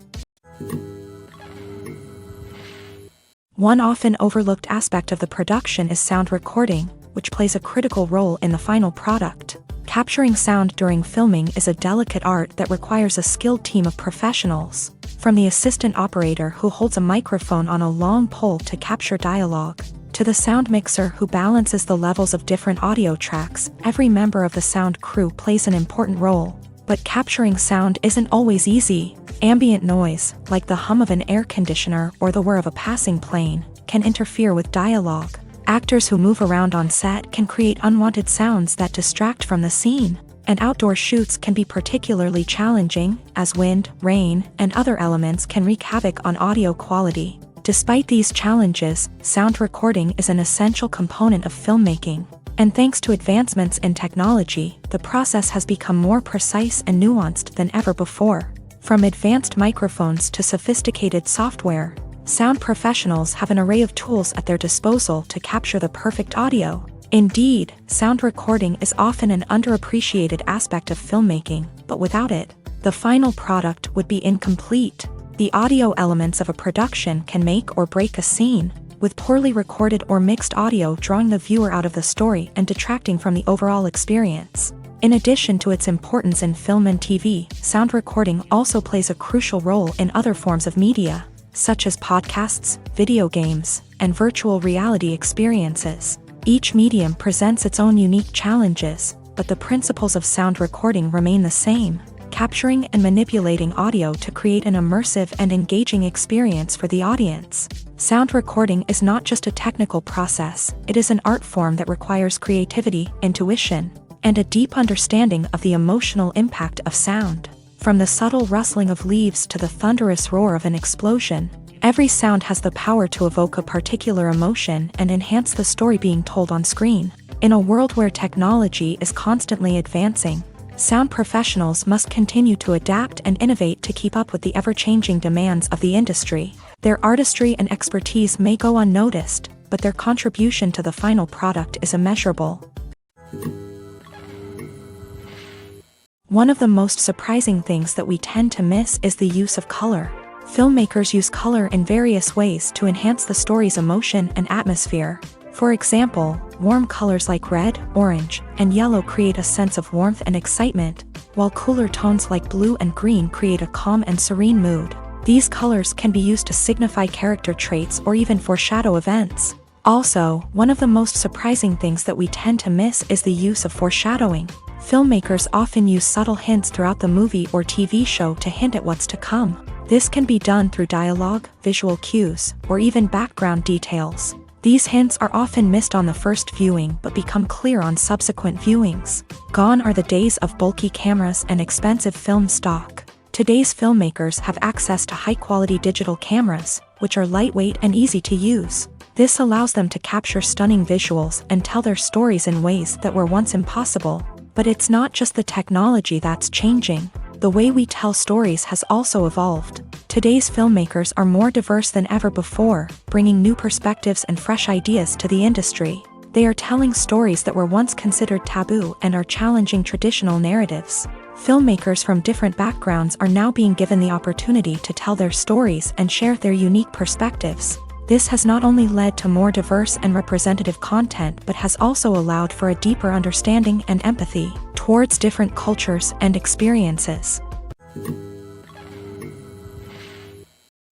One often overlooked aspect of the production is sound recording, which plays a critical role in the final product. Capturing sound during filming is a delicate art that requires a skilled team of professionals. From the assistant operator who holds a microphone on a long pole to capture dialogue, to the sound mixer who balances the levels of different audio tracks, every member of the sound crew plays an important role. But capturing sound isn't always easy. Ambient noise, like the hum of an air conditioner or the whir of a passing plane, can interfere with dialogue. Actors who move around on set can create unwanted sounds that distract from the scene. And outdoor shoots can be particularly challenging, as wind, rain, and other elements can wreak havoc on audio quality. Despite these challenges, sound recording is an essential component of filmmaking. And thanks to advancements in technology, the process has become more precise and nuanced than ever before. From advanced microphones to sophisticated software, sound professionals have an array of tools at their disposal to capture the perfect audio. Indeed, sound recording is often an underappreciated aspect of filmmaking, but without it, the final product would be incomplete. The audio elements of a production can make or break a scene, with poorly recorded or mixed audio drawing the viewer out of the story and detracting from the overall experience. In addition to its importance in film and TV, sound recording also plays a crucial role in other forms of media, such as podcasts, video games, and virtual reality experiences. Each medium presents its own unique challenges, but the principles of sound recording remain the same, capturing and manipulating audio to create an immersive and engaging experience for the audience. Sound recording is not just a technical process, it is an art form that requires creativity, intuition, and a deep understanding of the emotional impact of sound. From the subtle rustling of leaves to the thunderous roar of an explosion, every sound has the power to evoke a particular emotion and enhance the story being told on screen. In a world where technology is constantly advancing, sound professionals must continue to adapt and innovate to keep up with the ever-changing demands of the industry. Their artistry and expertise may go unnoticed, but their contribution to the final product is immeasurable. One of the most surprising things that we tend to miss is the use of color. Filmmakers use color in various ways to enhance the story's emotion and atmosphere. For example, warm colors like red, orange, and yellow create a sense of warmth and excitement, while cooler tones like blue and green create a calm and serene mood. These colors can be used to signify character traits or even foreshadow events. Also, one of the most surprising things that we tend to miss is the use of foreshadowing. Filmmakers often use subtle hints throughout the movie or TV show to hint at what's to come. This can be done through dialogue, visual cues, or even background details. These hints are often missed on the first viewing but become clear on subsequent viewings. Gone are the days of bulky cameras and expensive film stock. Today's filmmakers have access to high-quality digital cameras, which are lightweight and easy to use. This allows them to capture stunning visuals and tell their stories in ways that were once impossible. But it's not just the technology that's changing. The way we tell stories has also evolved. Today's filmmakers are more diverse than ever before, bringing new perspectives and fresh ideas to the industry. They are telling stories that were once considered taboo and are challenging traditional narratives. Filmmakers from different backgrounds are now being given the opportunity to tell their stories and share their unique perspectives. This has not only led to more diverse and representative content but has also allowed for a deeper understanding and empathy towards different cultures and experiences.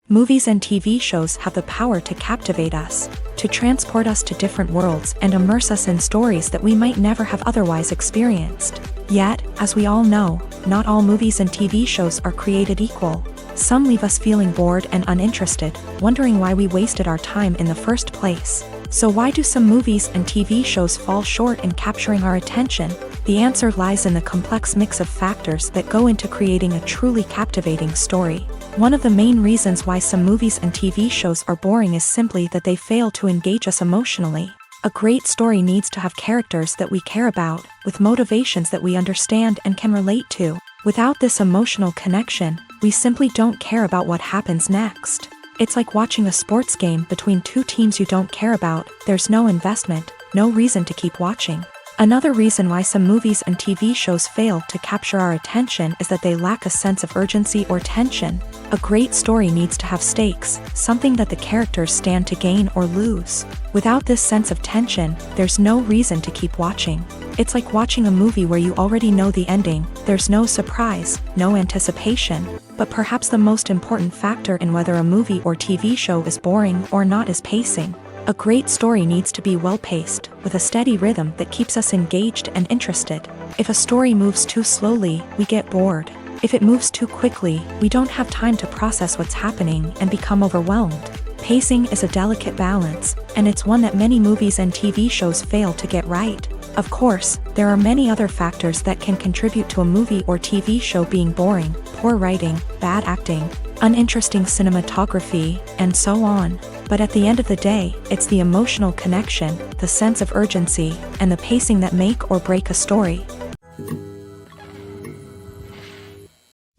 Movies and TV shows have the power to captivate us, to transport us to different worlds and immerse us in stories that we might never have otherwise experienced. Yet, as we all know, not all movies and TV shows are created equal. Some leave us feeling bored and uninterested, wondering why we wasted our time in the first place. So why do some movies and TV shows fall short in capturing our attention? The answer lies in the complex mix of factors that go into creating a truly captivating story. One of the main reasons why some movies and TV shows are boring is simply that they fail to engage us emotionally. A great story needs to have characters that we care about, with motivations that we understand and can relate to. Without this emotional connection, we simply don't care about what happens next. It's like watching a sports game between two teams you don't care about. There's no investment, no reason to keep watching. Another reason why some movies and TV shows fail to capture our attention is that they lack a sense of urgency or tension. A great story needs to have stakes, something that the characters stand to gain or lose. Without this sense of tension, there's no reason to keep watching. It's like watching a movie where you already know the ending. There's no surprise, no anticipation. But perhaps the most important factor in whether a movie or TV show is boring or not is pacing. A great story needs to be well-paced, with a steady rhythm that keeps us engaged and interested. If a story moves too slowly, we get bored. If it moves too quickly, we don't have time to process what's happening and become overwhelmed. Pacing is a delicate balance, and it's one that many movies and TV shows fail to get right. Of course, there are many other factors that can contribute to a movie or TV show being boring: poor writing, bad acting, uninteresting cinematography, and so on. But at the end of the day, it's the emotional connection, the sense of urgency, and the pacing that make or break a story.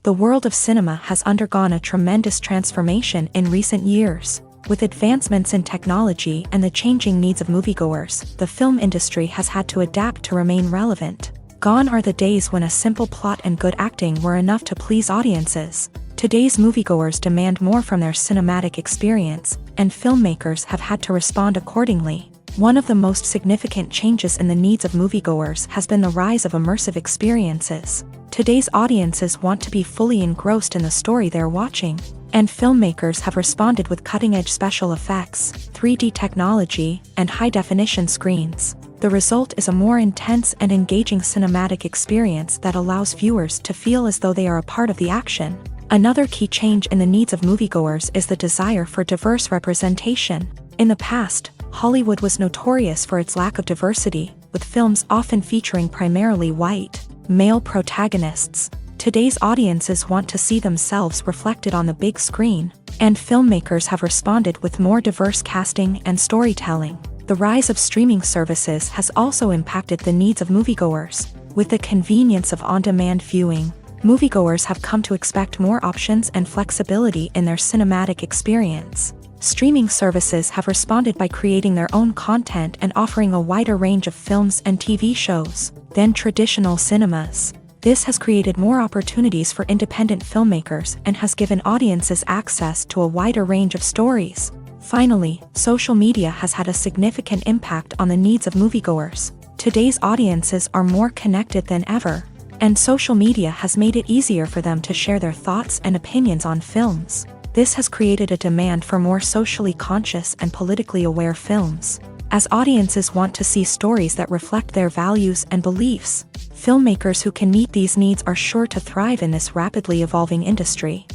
The world of cinema has undergone a tremendous transformation in recent years. With advancements in technology and the changing needs of moviegoers, the film industry has had to adapt to remain relevant. Gone are the days when a simple plot and good acting were enough to please audiences. Today's moviegoers demand more from their cinematic experience, and filmmakers have had to respond accordingly. One of the most significant changes in the needs of moviegoers has been the rise of immersive experiences. Today's audiences want to be fully engrossed in the story they're watching, and filmmakers have responded with cutting-edge special effects, 3D technology, and high-definition screens. The result is a more intense and engaging cinematic experience that allows viewers to feel as though they are a part of the action. Another key change in the needs of moviegoers is the desire for diverse representation. In the past, Hollywood was notorious for its lack of diversity, with films often featuring primarily white, male protagonists. Today's audiences want to see themselves reflected on the big screen, and filmmakers have responded with more diverse casting and storytelling. The rise of streaming services has also impacted the needs of moviegoers. With the convenience of on-demand viewing, moviegoers have come to expect more options and flexibility in their cinematic experience. Streaming services have responded by creating their own content and offering a wider range of films and TV shows than traditional cinemas. This has created more opportunities for independent filmmakers and has given audiences access to a wider range of stories. Finally, social media has had a significant impact on the needs of moviegoers. Today's audiences are more connected than ever, and social media has made it easier for them to share their thoughts and opinions on films. This has created a demand for more socially conscious and politically aware films. As audiences want to see stories that reflect their values and beliefs, filmmakers who can meet these needs are sure to thrive in this rapidly evolving industry.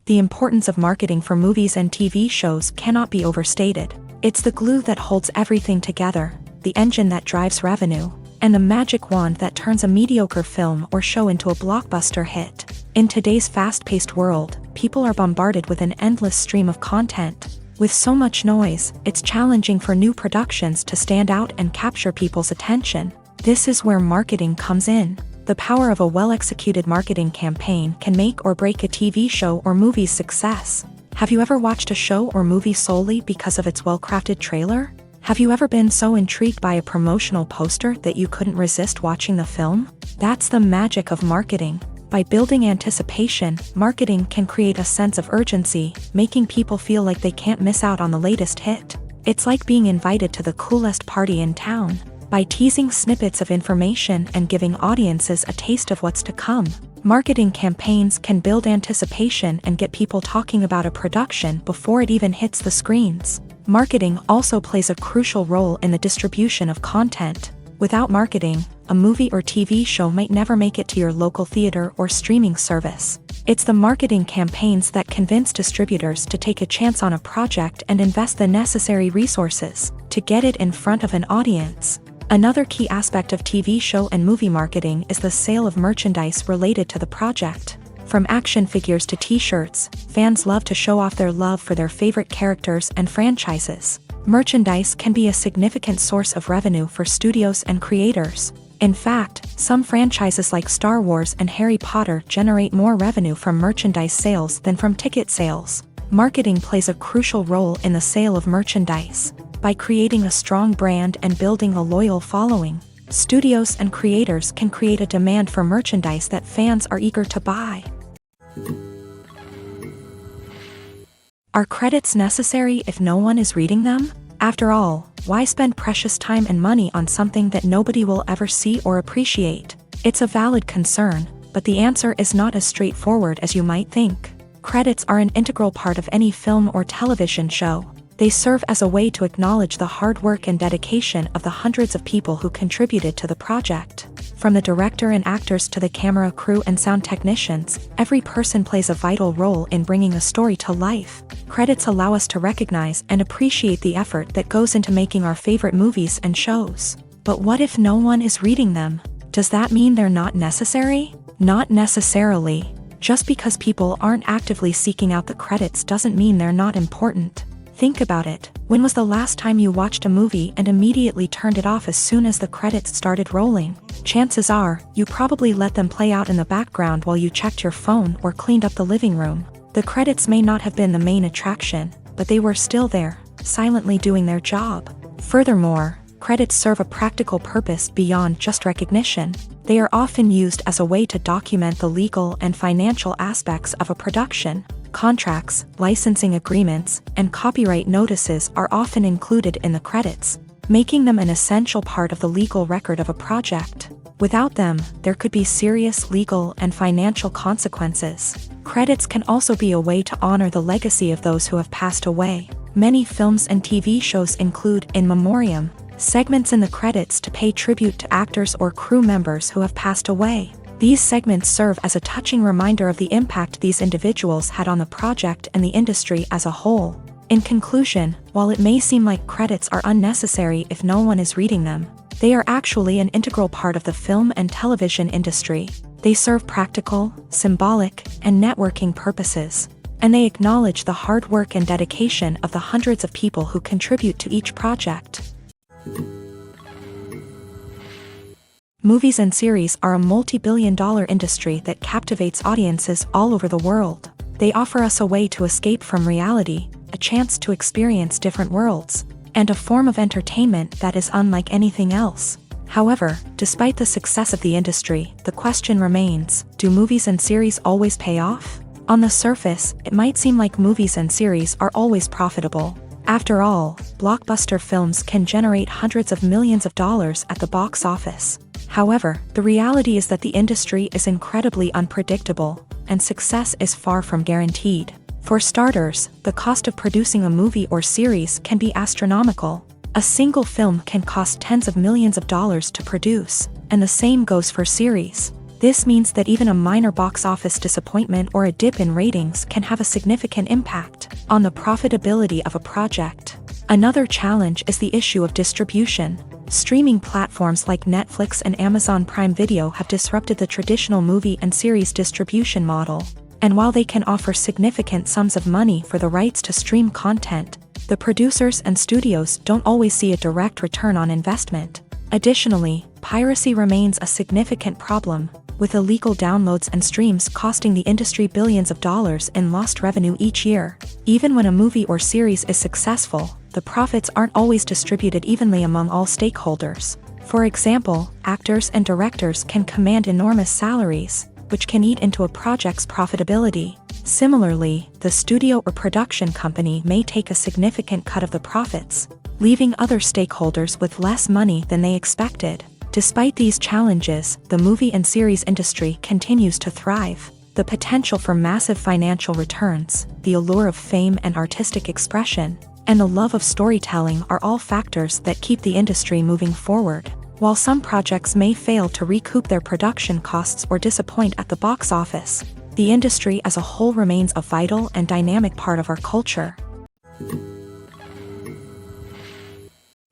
The importance of marketing for movies and TV shows cannot be overstated. It's the glue that holds everything together, the engine that drives revenue, and the magic wand that turns a mediocre film or show into a blockbuster hit. In today's fast-paced world, people are bombarded with an endless stream of content. With so much noise, it's challenging for new productions to stand out and capture people's attention. This is where marketing comes in. The power of a well-executed marketing campaign can make or break a TV show or movie's success. Have you ever watched a show or movie solely because of its well-crafted trailer? Have you ever been so intrigued by a promotional poster that you couldn't resist watching the film? That's the magic of marketing. By building anticipation, marketing can create a sense of urgency, making people feel like they can't miss out on the latest hit. It's like being invited to the coolest party in town. By teasing snippets of information and giving audiences a taste of what's to come, marketing campaigns can build anticipation and get people talking about a production before it even hits the screens. Marketing also plays a crucial role in the distribution of content. Without marketing, a movie or TV show might never make it to your local theater or streaming service. It's the marketing campaigns that convince distributors to take a chance on a project and invest the necessary resources to get it in front of an audience. Another key aspect of TV show and movie marketing is the sale of merchandise related to the project. From action figures to t-shirts, fans love to show off their love for their favorite characters and franchises. Merchandise can be a significant source of revenue for studios and creators. In fact, some franchises like Star Wars and Harry Potter generate more revenue from merchandise sales than from ticket sales. Marketing plays a crucial role in the sale of merchandise. By creating a strong brand and building a loyal following, studios and creators can create a demand for merchandise that fans are eager to buy. Are credits necessary if no one is reading them? After all, why spend precious time and money on something that nobody will ever see or appreciate? It's a valid concern, but the answer is not as straightforward as you might think. Credits are an integral part of any film or television show. They serve as a way to acknowledge the hard work and dedication of the hundreds of people who contributed to the project. From the director and actors to the camera crew and sound technicians, every person plays a vital role in bringing a story to life. Credits allow us to recognize and appreciate the effort that goes into making our favorite movies and shows. But what if no one is reading them? Does that mean they're not necessary? Not necessarily. Just because people aren't actively seeking out the credits doesn't mean they're not important. Think about it. When was the last time you watched a movie and immediately turned it off as soon as the credits started rolling? Chances are, you probably let them play out in the background while you checked your phone or cleaned up the living room. The credits may not have been the main attraction, but they were still there, silently doing their job. Furthermore, credits serve a practical purpose beyond just recognition. They are often used as a way to document the legal and financial aspects of a production. Contracts, licensing agreements, and copyright notices are often included in the credits, making them an essential part of the legal record of a project. Without them, there could be serious legal and financial consequences. Credits can also be a way to honor the legacy of those who have passed away. Many films and TV shows include in memoriam segments in the credits to pay tribute to actors or crew members who have passed away. These segments serve as a touching reminder of the impact these individuals had on the project and the industry as a whole. In conclusion, while it may seem like credits are unnecessary if no one is reading them, they are actually an integral part of the film and television industry. They serve practical, symbolic, and networking purposes, and they acknowledge the hard work and dedication of the hundreds of people who contribute to each project. Movies and series are a multi-billion-dollar industry that captivates audiences all over the world. They offer us a way to escape from reality, a chance to experience different worlds, and a form of entertainment that is unlike anything else. However, despite the success of the industry, the question remains, do movies and series always pay off? On the surface, it might seem like movies and series are always profitable. After all, blockbuster films can generate hundreds of millions of dollars at the box office. However, the reality is that the industry is incredibly unpredictable, and success is far from guaranteed. For starters, the cost of producing a movie or series can be astronomical. A single film can cost tens of millions of dollars to produce, and the same goes for series. This means that even a minor box office disappointment or a dip in ratings can have a significant impact on the profitability of a project. Another challenge is the issue of distribution. Streaming platforms like Netflix and Amazon Prime Video have disrupted the traditional movie and series distribution model. And while they can offer significant sums of money for the rights to stream content, the producers and studios don't always see a direct return on investment. Additionally, piracy remains a significant problem, with illegal downloads and streams costing the industry billions of dollars in lost revenue each year. Even when a movie or series is successful, the profits aren't always distributed evenly among all stakeholders. For example, actors and directors can command enormous salaries, which can eat into a project's profitability. Similarly, the studio or production company may take a significant cut of the profits, leaving other stakeholders with less money than they expected. Despite these challenges, the movie and series industry continues to thrive. The potential for massive financial returns, the allure of fame and artistic expression, and the love of storytelling are all factors that keep the industry moving forward. While some projects may fail to recoup their production costs or disappoint at the box office, the industry as a whole remains a vital and dynamic part of our culture.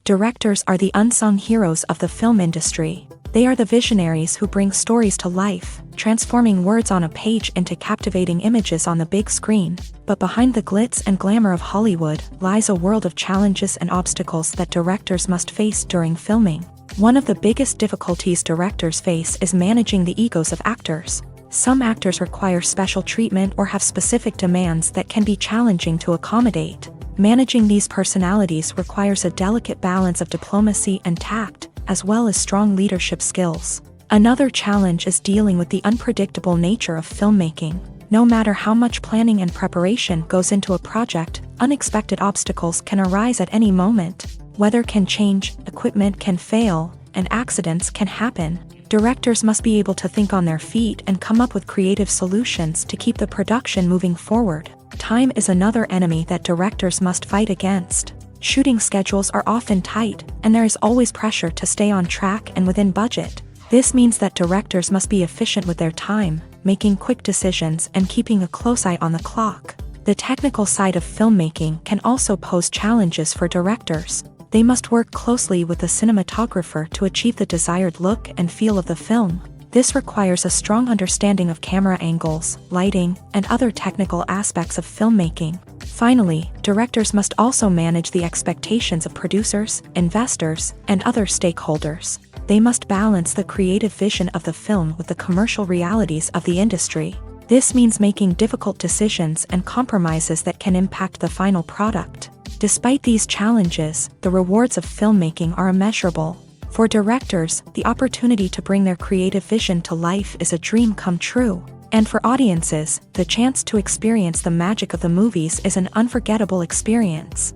Directors are the unsung heroes of the film industry. They are the visionaries who bring stories to life, transforming words on a page into captivating images on the big screen. But behind the glitz and glamour of Hollywood lies a world of challenges and obstacles that directors must face during filming. One of the biggest difficulties directors face is managing the egos of actors. Some actors require special treatment or have specific demands that can be challenging to accommodate. Managing these personalities requires a delicate balance of diplomacy and tact, as well as strong leadership skills. Another challenge is dealing with the unpredictable nature of filmmaking. No matter how much planning and preparation goes into a project, unexpected obstacles can arise at any moment. Weather can change, equipment can fail, and accidents can happen. Directors must be able to think on their feet and come up with creative solutions to keep the production moving forward. Time is another enemy that directors must fight against. Shooting schedules are often tight, and there is always pressure to stay on track and within budget. This means that directors must be efficient with their time, making quick decisions and keeping a close eye on the clock. The technical side of filmmaking can also pose challenges for directors. They must work closely with the cinematographer to achieve the desired look and feel of the film. This requires a strong understanding of camera angles, lighting, and other technical aspects of filmmaking. Finally, directors must also manage the expectations of producers, investors, and other stakeholders. They must balance the creative vision of the film with the commercial realities of the industry. This means making difficult decisions and compromises that can impact the final product. Despite these challenges, the rewards of filmmaking are immeasurable. For directors, the opportunity to bring their creative vision to life is a dream come true. And for audiences, the chance to experience the magic of the movies is an unforgettable experience.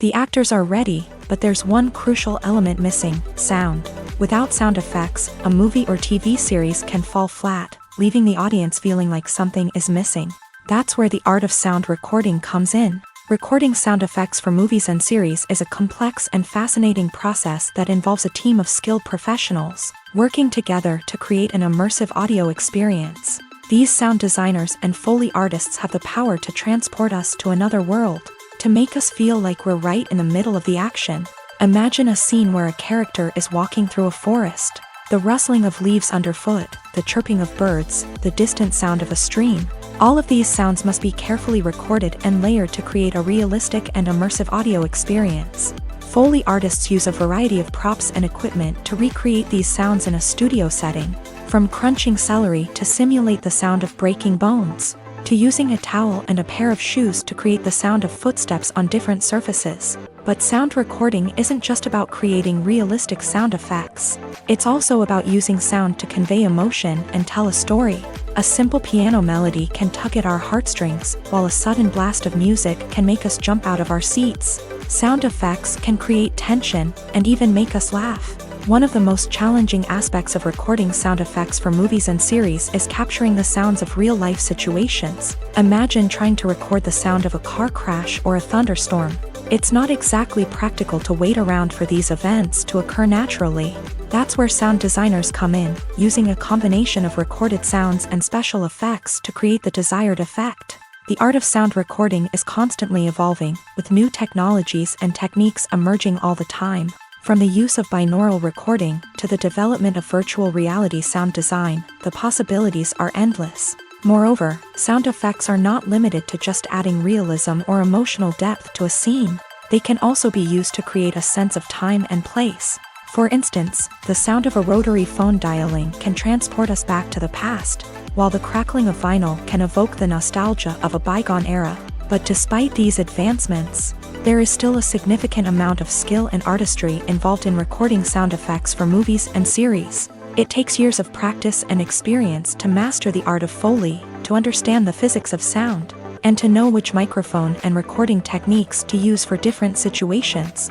The actors are ready, but there's one crucial element missing: sound. Without sound effects, a movie or TV series can fall flat, leaving the audience feeling like something is missing. That's where the art of sound recording comes in. Recording sound effects for movies and series is a complex and fascinating process that involves a team of skilled professionals working together to create an immersive audio experience. These sound designers and Foley artists have the power to transport us to another world, to make us feel like we're right in the middle of the action. Imagine a scene where a character is walking through a forest. The rustling of leaves underfoot, the chirping of birds, the distant sound of a stream. All of these sounds must be carefully recorded and layered to create a realistic and immersive audio experience. Foley artists use a variety of props and equipment to recreate these sounds in a studio setting, from crunching celery to simulate the sound of breaking bones, to using a towel and a pair of shoes to create the sound of footsteps on different surfaces. But sound recording isn't just about creating realistic sound effects. It's also about using sound to convey emotion and tell a story. A simple piano melody can tug at our heartstrings, while a sudden blast of music can make us jump out of our seats. Sound effects can create tension and even make us laugh. One of the most challenging aspects of recording sound effects for movies and series is capturing the sounds of real-life situations. Imagine trying to record the sound of a car crash or a thunderstorm. It's not exactly practical to wait around for these events to occur naturally. That's where sound designers come in, using a combination of recorded sounds and special effects to create the desired effect. The art of sound recording is constantly evolving, with new technologies and techniques emerging all the time. From the use of binaural recording to the development of virtual reality sound design, the possibilities are endless. Moreover, sound effects are not limited to just adding realism or emotional depth to a scene. They can also be used to create a sense of time and place. For instance, the sound of a rotary phone dialing can transport us back to the past, while the crackling of vinyl can evoke the nostalgia of a bygone era. But despite these advancements, there is still a significant amount of skill and artistry involved in recording sound effects for movies and series. It takes years of practice and experience to master the art of Foley, to understand the physics of sound, and to know which microphone and recording techniques to use for different situations.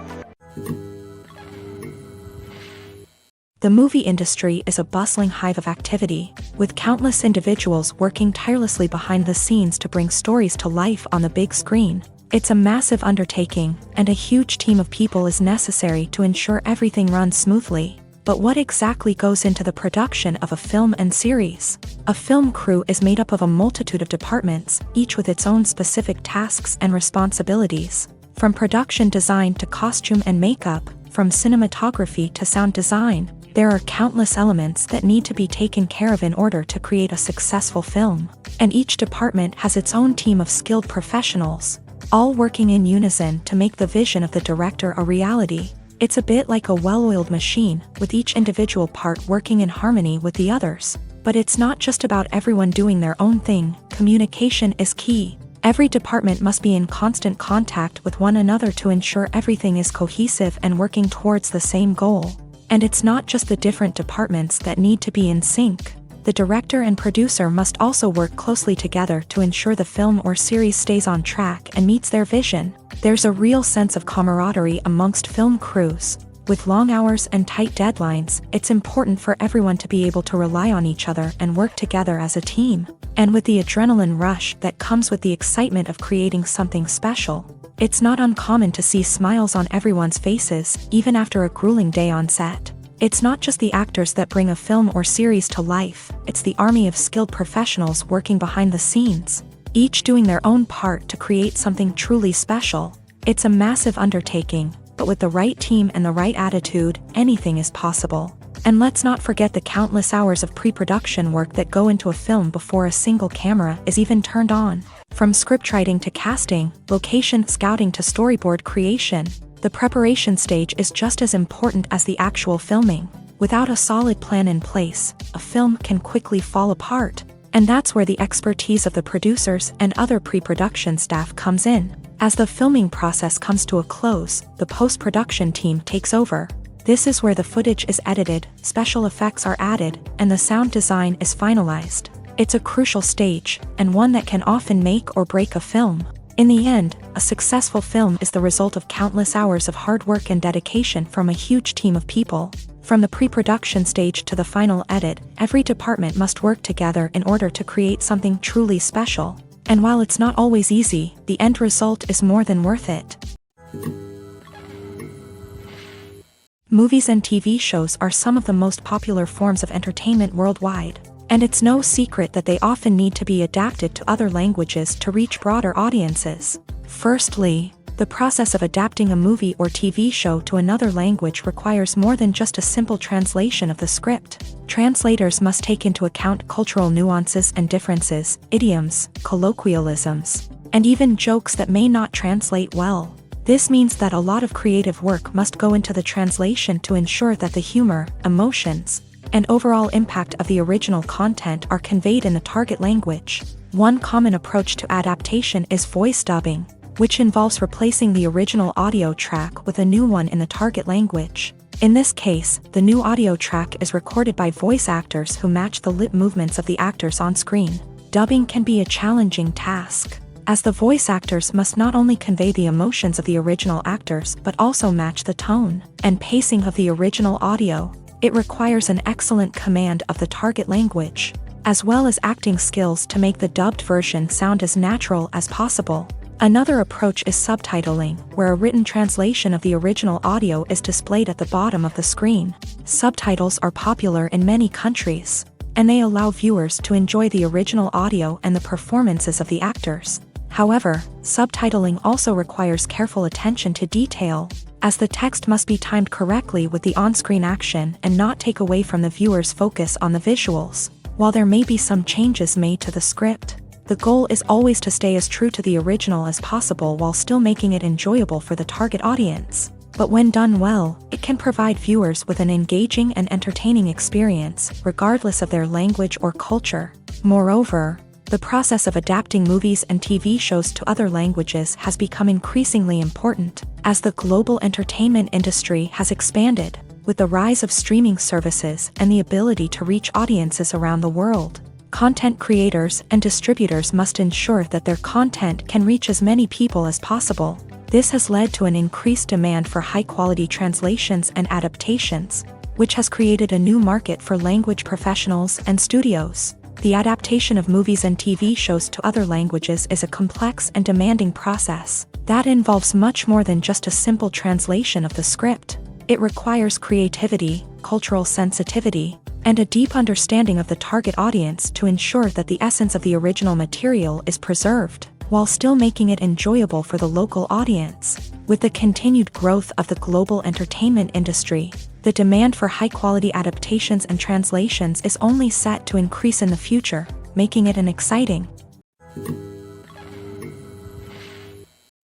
The movie industry is a bustling hive of activity, with countless individuals working tirelessly behind the scenes to bring stories to life on the big screen. It's a massive undertaking, and a huge team of people is necessary to ensure everything runs smoothly. But what exactly goes into the production of a film and series? A film crew is made up of a multitude of departments, each with its own specific tasks and responsibilities. From production design to costume and makeup, from cinematography to sound design, there are countless elements that need to be taken care of in order to create a successful film. And each department has its own team of skilled professionals, all working in unison to make the vision of the director a reality. It's a bit like a well-oiled machine, with each individual part working in harmony with the others. But it's not just about everyone doing their own thing. Communication is key. Every department must be in constant contact with one another to ensure everything is cohesive and working towards the same goal. And it's not just the different departments that need to be in sync. The director and producer must also work closely together to ensure the film or series stays on track and meets their vision. There's a real sense of camaraderie amongst film crews. With long hours and tight deadlines, it's important for everyone to be able to rely on each other and work together as a team. And with the adrenaline rush that comes with the excitement of creating something special, it's not uncommon to see smiles on everyone's faces, even after a grueling day on set. It's not just the actors that bring a film or series to life, it's the army of skilled professionals working behind the scenes, each doing their own part to create something truly special. It's a massive undertaking, but with the right team and the right attitude, anything is possible. And let's not forget the countless hours of pre-production work that go into a film before a single camera is even turned on. From scriptwriting to casting, location scouting to storyboard creation, the preparation stage is just as important as the actual filming. Without a solid plan in place, a film can quickly fall apart, and that's where the expertise of the producers and other pre-production staff comes in. As the filming process comes to a close, the post-production team takes over. This is where the footage is edited, special effects are added, and the sound design is finalized. It's a crucial stage, and one that can often make or break a film. In the end, a successful film is the result of countless hours of hard work and dedication from a huge team of people. From the pre-production stage to the final edit, every department must work together in order to create something truly special. And while it's not always easy, the end result is more than worth it. Movies and TV shows are some of the most popular forms of entertainment worldwide, and it's no secret that they often need to be adapted to other languages to reach broader audiences. Firstly, the process of adapting a movie or TV show to another language requires more than just a simple translation of the script. Translators must take into account cultural nuances and differences, idioms, colloquialisms, and even jokes that may not translate well. This means that a lot of creative work must go into the translation to ensure that the humor, emotions, and overall impact of the original content are conveyed in the target language. One common approach to adaptation is voice dubbing, which involves replacing the original audio track with a new one in the target language. In this case, the new audio track is recorded by voice actors who match the lip movements of the actors on screen. Dubbing can be a challenging task, as the voice actors must not only convey the emotions of the original actors but also match the tone and pacing of the original audio. It requires an excellent command of the target language, as well as acting skills to make the dubbed version sound as natural as possible. Another approach is subtitling, where a written translation of the original audio is displayed at the bottom of the screen. Subtitles are popular in many countries, and they allow viewers to enjoy the original audio and the performances of the actors. However, subtitling also requires careful attention to detail, as the text must be timed correctly with the on-screen action and not take away from the viewer's focus on the visuals. While there may be some changes made to the script, the goal is always to stay as true to the original as possible while still making it enjoyable for the target audience. But when done well, it can provide viewers with an engaging and entertaining experience, regardless of their language or culture. Moreover, the process of adapting movies and TV shows to other languages has become increasingly important, as the global entertainment industry has expanded, with the rise of streaming services and the ability to reach audiences around the world. Content creators and distributors must ensure that their content can reach as many people as possible. This has led to an increased demand for high-quality translations and adaptations, which has created a new market for language professionals and studios. The adaptation of movies and TV shows to other languages is a complex and demanding process that involves much more than just a simple translation of the script. It requires creativity, cultural sensitivity, and a deep understanding of the target audience to ensure that the essence of the original material is preserved, while still making it enjoyable for the local audience. With the continued growth of the global entertainment industry, the demand for high-quality adaptations and translations is only set to increase in the future, making it an exciting.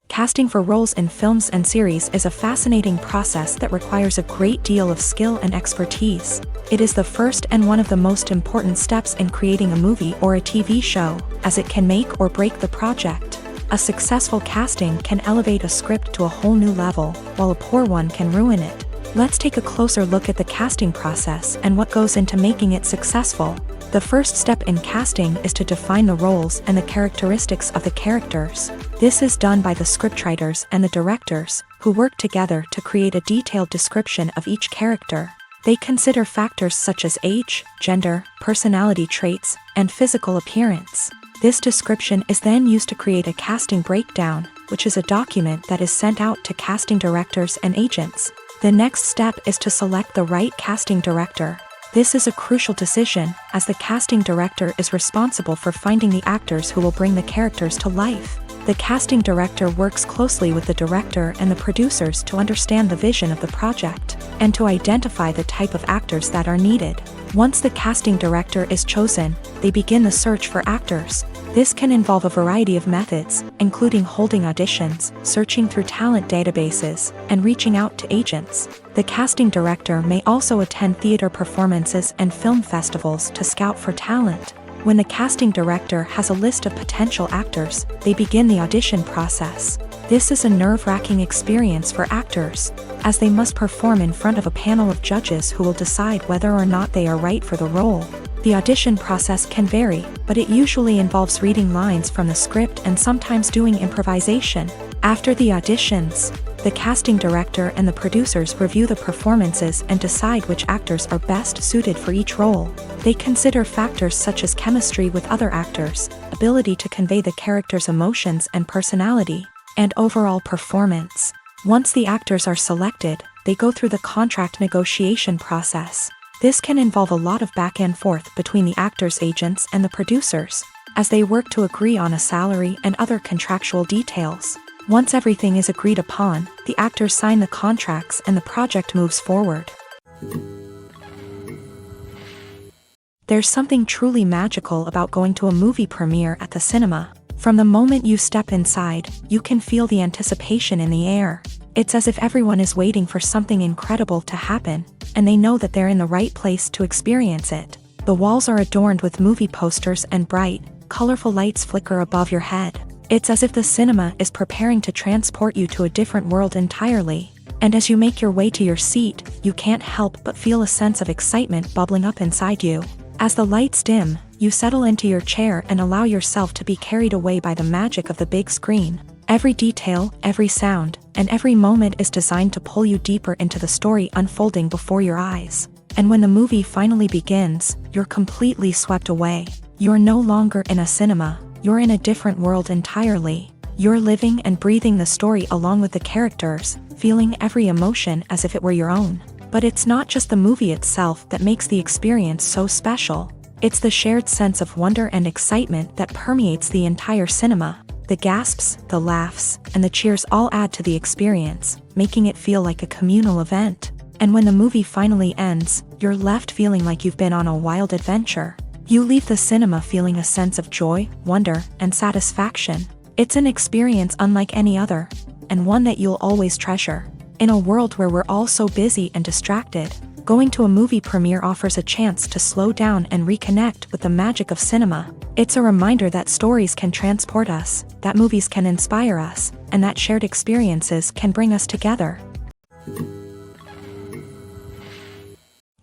Casting for roles in films and series is a fascinating process that requires a great deal of skill and expertise. It is the first and one of the most important steps in creating a movie or a TV show, as it can make or break the project. A successful casting can elevate a script to a whole new level, while a poor one can ruin it. Let's take a closer look at the casting process and what goes into making it successful. The first step in casting is to define the roles and the characteristics of the characters. This is done by the scriptwriters and the directors, who work together to create a detailed description of each character. They consider factors such as age, gender, personality traits, and physical appearance. This description is then used to create a casting breakdown, which is a document that is sent out to casting directors and agents. The next step is to select the right casting director. This is a crucial decision, as the casting director is responsible for finding the actors who will bring the characters to life. The casting director works closely with the director and the producers to understand the vision of the project, and to identify the type of actors that are needed. Once the casting director is chosen, they begin the search for actors. This can involve a variety of methods, including holding auditions, searching through talent databases, and reaching out to agents. The casting director may also attend theater performances and film festivals to scout for talent. When the casting director has a list of potential actors, they begin the audition process. This is a nerve-wracking experience for actors, as they must perform in front of a panel of judges who will decide whether or not they are right for the role. The audition process can vary, but it usually involves reading lines from the script and sometimes doing improvisation. After the auditions, the casting director and the producers review the performances and decide which actors are best suited for each role. They consider factors such as chemistry with other actors, ability to convey the character's emotions and personality, and overall performance. Once the actors are selected, they go through the contract negotiation process. This can involve a lot of back and forth between the actors' agents and the producers, as they work to agree on a salary and other contractual details. Once everything is agreed upon, the actors sign the contracts and the project moves forward. There's something truly magical about going to a movie premiere at the cinema. From the moment you step inside, you can feel the anticipation in the air. It's as if everyone is waiting for something incredible to happen, and they know that they're in the right place to experience it. The walls are adorned with movie posters and bright, colorful lights flicker above your head. It's as if the cinema is preparing to transport you to a different world entirely. And as you make your way to your seat, you can't help but feel a sense of excitement bubbling up inside you. As the lights dim, you settle into your chair and allow yourself to be carried away by the magic of the big screen. Every detail, every sound, and every moment is designed to pull you deeper into the story unfolding before your eyes. And when the movie finally begins, you're completely swept away. You're no longer in a cinema, you're in a different world entirely. You're living and breathing the story along with the characters, feeling every emotion as if it were your own. But it's not just the movie itself that makes the experience so special. It's the shared sense of wonder and excitement that permeates the entire cinema. The gasps, the laughs, and the cheers all add to the experience, making it feel like a communal event. And when the movie finally ends, you're left feeling like you've been on a wild adventure. You leave the cinema feeling a sense of joy, wonder, and satisfaction. It's an experience unlike any other, and one that you'll always treasure. In a world where we're all so busy and distracted, going to a movie premiere offers a chance to slow down and reconnect with the magic of cinema. It's a reminder that stories can transport us, that movies can inspire us, and that shared experiences can bring us together.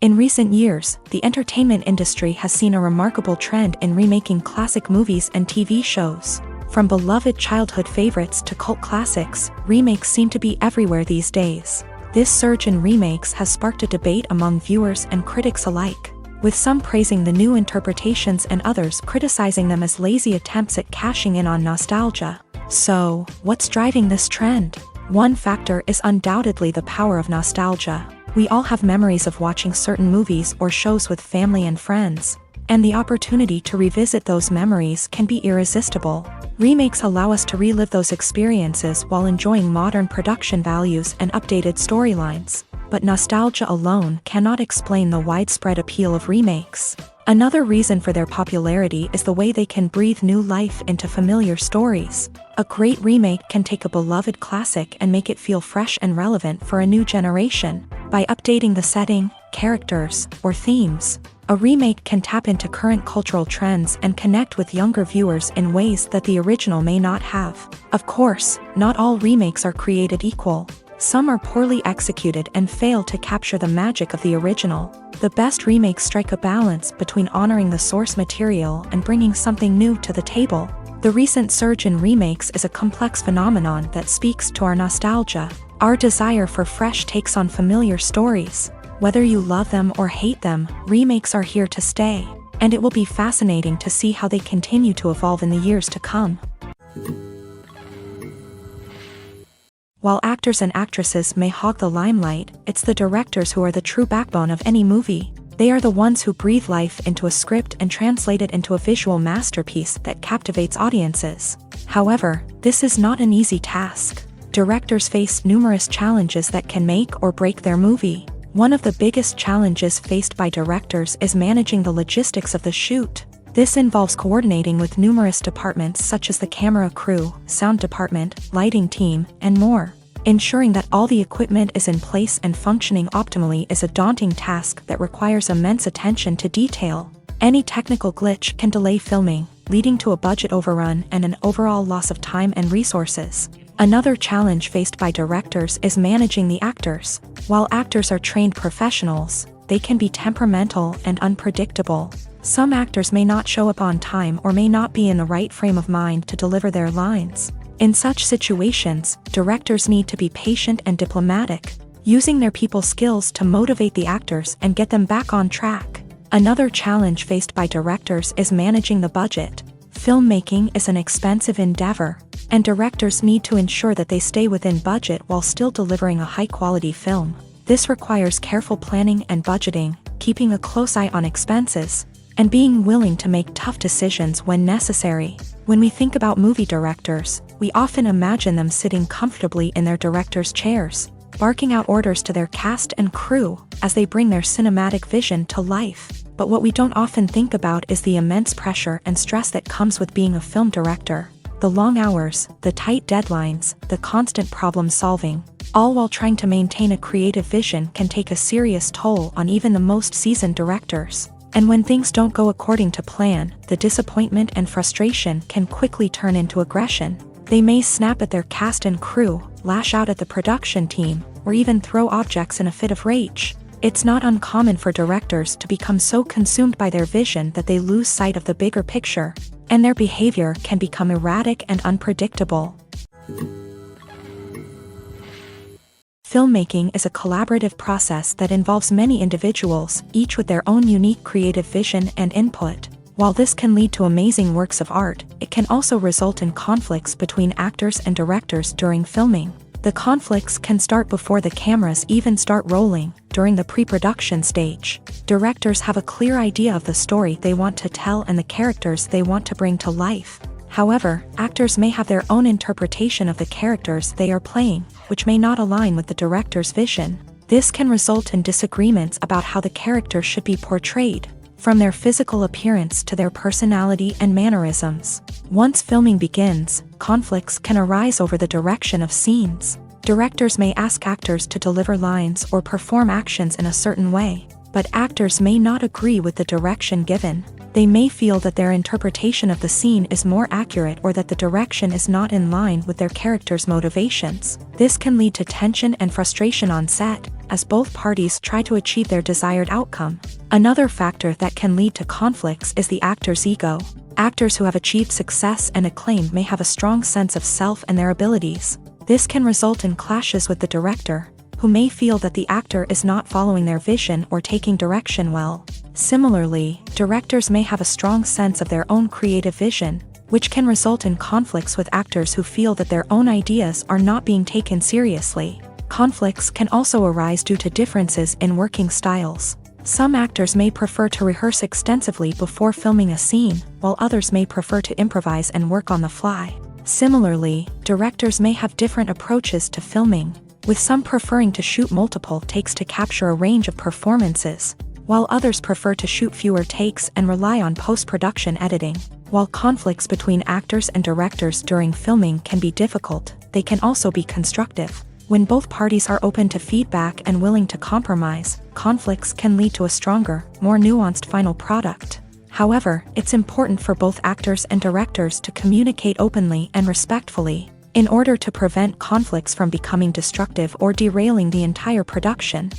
In recent years, the entertainment industry has seen a remarkable trend in remaking classic movies and TV shows. From beloved childhood favorites to cult classics, remakes seem to be everywhere these days. This surge in remakes has sparked a debate among viewers and critics alike, with some praising the new interpretations and others criticizing them as lazy attempts at cashing in on nostalgia. So, what's driving this trend? One factor is undoubtedly the power of nostalgia. We all have memories of watching certain movies or shows with family and friends, and the opportunity to revisit those memories can be irresistible. Remakes allow us to relive those experiences while enjoying modern production values and updated storylines. But nostalgia alone cannot explain the widespread appeal of remakes. Another reason for their popularity is the way they can breathe new life into familiar stories. A great remake can take a beloved classic and make it feel fresh and relevant for a new generation. By updating the setting, characters, or themes, a remake can tap into current cultural trends and connect with younger viewers in ways that the original may not have. Of course, not all remakes are created equal. Some are poorly executed and fail to capture the magic of the original. The best remakes strike a balance between honoring the source material and bringing something new to the table. The recent surge in remakes is a complex phenomenon that speaks to our nostalgia, our desire for fresh takes on familiar stories. Whether you love them or hate them, remakes are here to stay, and it will be fascinating to see how they continue to evolve in the years to come. While actors and actresses may hog the limelight, it's the directors who are the true backbone of any movie. They are the ones who breathe life into a script and translate it into a visual masterpiece that captivates audiences. However, this is not an easy task. Directors face numerous challenges that can make or break their movie. One of the biggest challenges faced by directors is managing the logistics of the shoot. This involves coordinating with numerous departments such as the camera crew, sound department, lighting team, and more. Ensuring that all the equipment is in place and functioning optimally is a daunting task that requires immense attention to detail. Any technical glitch can delay filming, leading to a budget overrun and an overall loss of time and resources. Another challenge faced by directors is managing the actors. While actors are trained professionals, they can be temperamental and unpredictable. Some actors may not show up on time or may not be in the right frame of mind to deliver their lines. In such situations, directors need to be patient and diplomatic, using their people skills to motivate the actors and get them back on track. Another challenge faced by directors is managing the budget. Filmmaking is an expensive endeavor, and directors need to ensure that they stay within budget while still delivering a high-quality film. This requires careful planning and budgeting, keeping a close eye on expenses, and being willing to make tough decisions when necessary. When we think about movie directors, we often imagine them sitting comfortably in their director's chairs, barking out orders to their cast and crew as they bring their cinematic vision to life. But what we don't often think about is the immense pressure and stress that comes with being a film director. The long hours, the tight deadlines, the constant problem solving, all while trying to maintain a creative vision can take a serious toll on even the most seasoned directors. And when things don't go according to plan, the disappointment and frustration can quickly turn into aggression. They may snap at their cast and crew, lash out at the production team, or even throw objects in a fit of rage. It's not uncommon for directors to become so consumed by their vision that they lose sight of the bigger picture, and their behavior can become erratic and unpredictable. Filmmaking is a collaborative process that involves many individuals, each with their own unique creative vision and input. While this can lead to amazing works of art, it can also result in conflicts between actors and directors during filming. The conflicts can start before the cameras even start rolling, during the pre-production stage. Directors have a clear idea of the story they want to tell and the characters they want to bring to life. However, actors may have their own interpretation of the characters they are playing, which may not align with the director's vision. This can result in disagreements about how the character should be portrayed, from their physical appearance to their personality and mannerisms. Once filming begins, conflicts can arise over the direction of scenes. Directors may ask actors to deliver lines or perform actions in a certain way, but actors may not agree with the direction given. They may feel that their interpretation of the scene is more accurate or that the direction is not in line with their character's motivations. This can lead to tension and frustration on set, as both parties try to achieve their desired outcome. Another factor that can lead to conflicts is the actor's ego. Actors who have achieved success and acclaim may have a strong sense of self and their abilities. This can result in clashes with the director, who may feel that the actor is not following their vision or taking direction well. Similarly, directors may have a strong sense of their own creative vision, which can result in conflicts with actors who feel that their own ideas are not being taken seriously. Conflicts can also arise due to differences in working styles. Some actors may prefer to rehearse extensively before filming a scene, while others may prefer to improvise and work on the fly. Similarly, directors may have different approaches to filming, with some preferring to shoot multiple takes to capture a range of performances, while others prefer to shoot fewer takes and rely on post-production editing. While conflicts between actors and directors during filming can be difficult, they can also be constructive. When both parties are open to feedback and willing to compromise, conflicts can lead to a stronger, more nuanced final product. However, it's important for both actors and directors to communicate openly and respectfully, in order to prevent conflicts from becoming destructive or derailing the entire production.